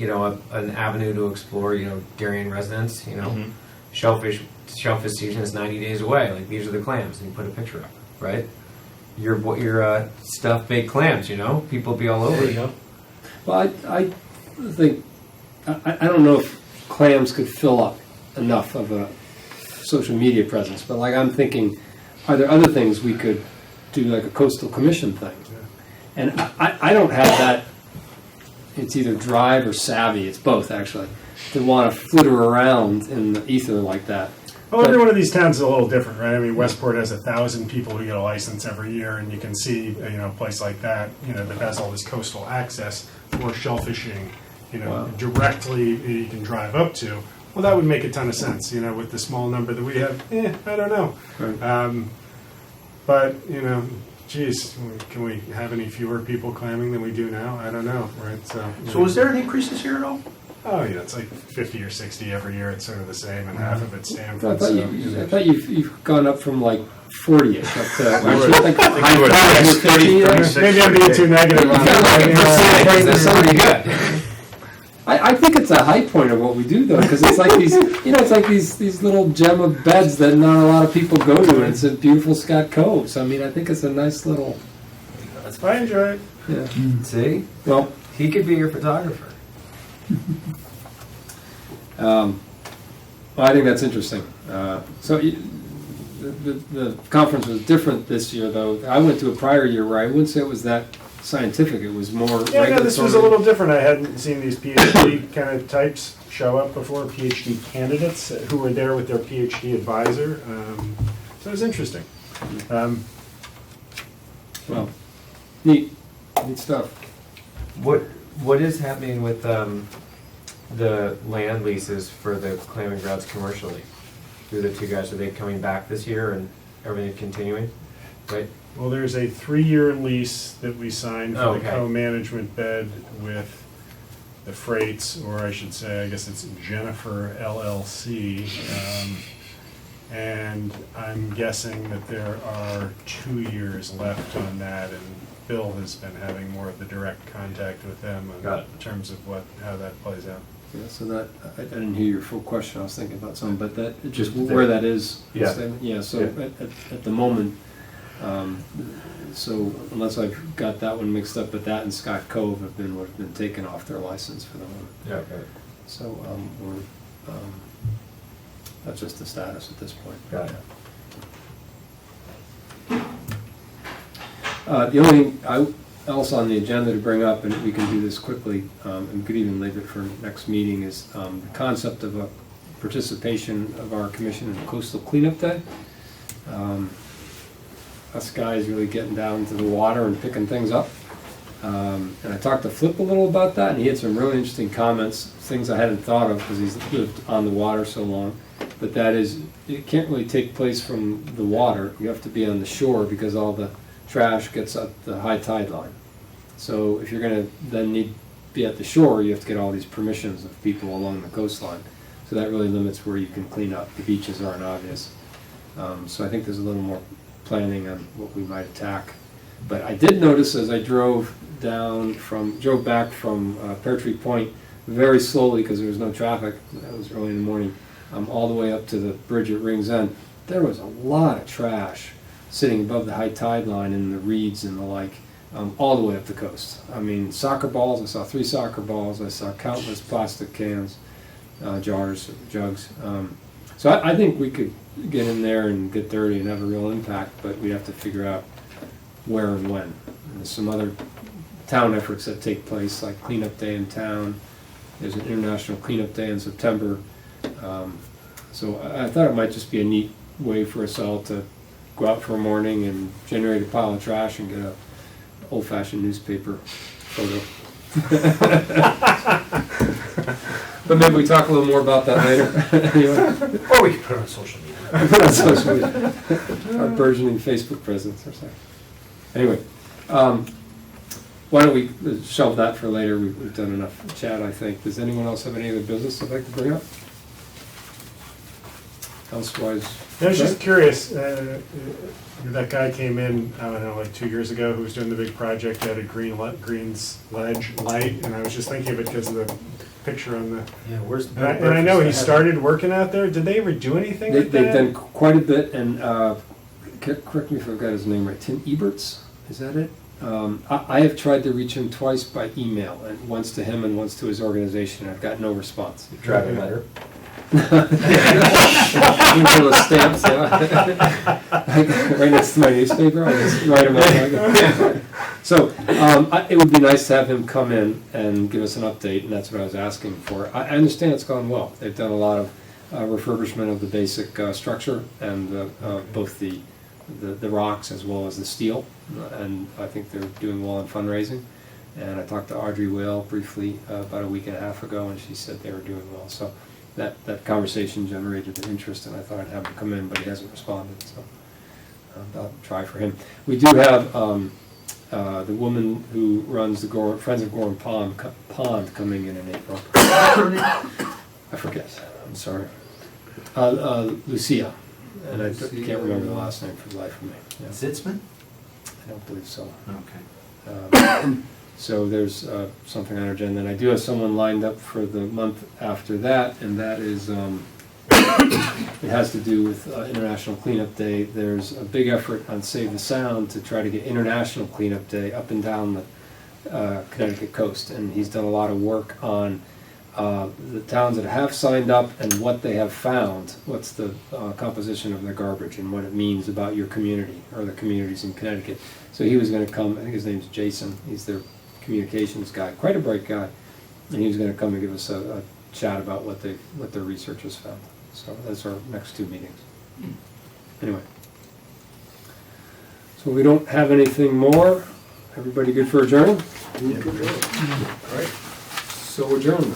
avenue to explore. Darien residents. Shellfish season is 90 days away. Like, these are the clams, and you put a picture up, right? Your stuffed baked clams. People will be all over it. Well, I think I don't know if clams could fill up enough of a social media presence, but like, I'm thinking, are there other things we could do, like a coastal commission thing? And I don't have that. It's either drive or savvy. It's both, actually, to want to flitter around in the ether like that. Well, every one of these towns is a little different, right? I mean, Westport has 1,000 people who get a license every year, and you can see, a place like that, that has all this coastal access for shellfishing, directly you can drive up to. Well, that would make a ton of sense, with the small number that we have. I don't know. Right. But, geez, can we have any fewer people clamming than we do now? I don't know, right? So was there an increase this year at all? Oh, yeah, it's like 50 or 60 every year. It's sort of the same, and half of it's Stanford. I thought you've gone up from like 40-ish up to Maybe I'm being too negative on that. I think it's a high point of what we do, though, because it's like these, it's like these little gem of beds that not a lot of people go to, and it's a beautiful Scott Cove. So I mean, I think it's a nice little. I enjoy it. Yeah. See, well, he could be your photographer. Well, I think that's interesting. So the conference was different this year, though. I went to a prior year where I wouldn't say it was that scientific. It was more. Yeah, no, this was a little different. I hadn't seen these PhD kind of types show up before, PhD candidates who were there with their PhD advisor. So it was interesting. Well, neat stuff. What is happening with the land leases for the clamming grounds commercially? Do the two guys, are they coming back this year and everything continuing? Right? Well, there's a 3-year lease that we signed for the co-management bed with the Freights, or I should say, I guess it's Jennifer LLC. And I'm guessing that there are 2 years left on that, and Bill has been having more of the direct contact with them in terms of how that plays out. Yeah, so that I didn't hear your full question. I was thinking about something, but that just where that is. Yeah. So at the moment, so unless I've got that one mixed up, but that and Scott Cove have been taken off their license for the moment. Yeah. Okay. So we're that's just the status at this point. Got it. The only thing else on the agenda to bring up, and we can do this quickly, and we could even leave it for next meeting, is the concept of a participation of our commission in Coastal Cleanup Day. Us guys really getting down to the water and picking things up. And I talked to Flip a little about that, and he had some really interesting comments, things I hadn't thought of because he's lived on the water so long. But that is, it can't really take place from the water. You have to be on the shore because all the trash gets up the high tide line. So if you're going to then need to be at the shore, you have to get all these permissions of people along the coastline. So that really limits where you can clean up. The beaches aren't obvious. So I think there's a little more planning on what we might attack. But I did notice as I drove back from Pear Tree Point very slowly because there was no traffic. That was early in the morning. All the way up to the bridge at Rings End. There was a lot of trash sitting above the high tide line in the reeds and the like, all the way up the coast. I mean, soccer balls, I saw 3 soccer balls, I saw countless plastic cans, jars, jugs. So I think we could get in there and get dirty and have a real impact, but we have to figure out where and when. And there's some other town efforts that take place, like Cleanup Day in town. There's an International Cleanup Day in September. So I thought it might just be a neat way for us all to go out for a morning and generate a pile of trash and get a old-fashioned newspaper photo. But maybe we talk a little more about that later. Anyway. Or we can put it on social media. Put it on social media. Our burgeoning Facebook presence or something. Anyway, why don't we shelve that for later? We've done enough chat, I think. Does anyone else have any other business they'd like to bring up? Elsewise, I was just curious, that guy came in, I don't know, like 2 years ago, who was doing the big project at a Green's Ledge light, and I was just thinking of it because of the picture on the, Yeah, where's the and I know he started working out there. Did they ever do anything with they've that? done quite a bit, and correct me if I've got his name right. Tim Eberts, is that it? I have tried to reach him twice by email, and once to him and once to his organization. I've got no response. Drive a letter. Little stamps, yeah. Right next to my newspaper, I just write them out. So it would be nice to have him come in and give us an update, and that's what I was asking for. I understand it's gone well. They've done a lot of refurbishment of the basic structure and both the rocks as well as the steel, and I think they're doing well in fundraising. And I talked to Audrey Whale briefly about a week and a half ago, and she said they were doing well. So that conversation generated an interest, and I thought I'd have him come in, but he hasn't responded, so I'll try for him. We do have the woman who runs the Friends of Gorham Pond coming in April. I forget, I'm sorry. Lucia, and I can't remember the last name for the life of me. Yeah. Zitzman? I don't believe so. Okay. So there's something on our agenda, and I do have someone lined up for the month after that, and that is, it has to do with International Cleanup Day. There's a big effort on Save the Sound to try to get International Cleanup Day up and down the Connecticut coast, and he's done a lot of work on the towns that have signed up and what they have found, what's the composition of their garbage and what it means about your community or the communities in Connecticut. So he was going to come, I think his name's Jason, he's their communications guy, quite a bright guy, and he was going to come and give us a chat about what their research has found. So that's our next 2 meetings. Anyway, so we don't have anything more. Everybody good for adjourning? Move to adjourn. All right. So adjourned.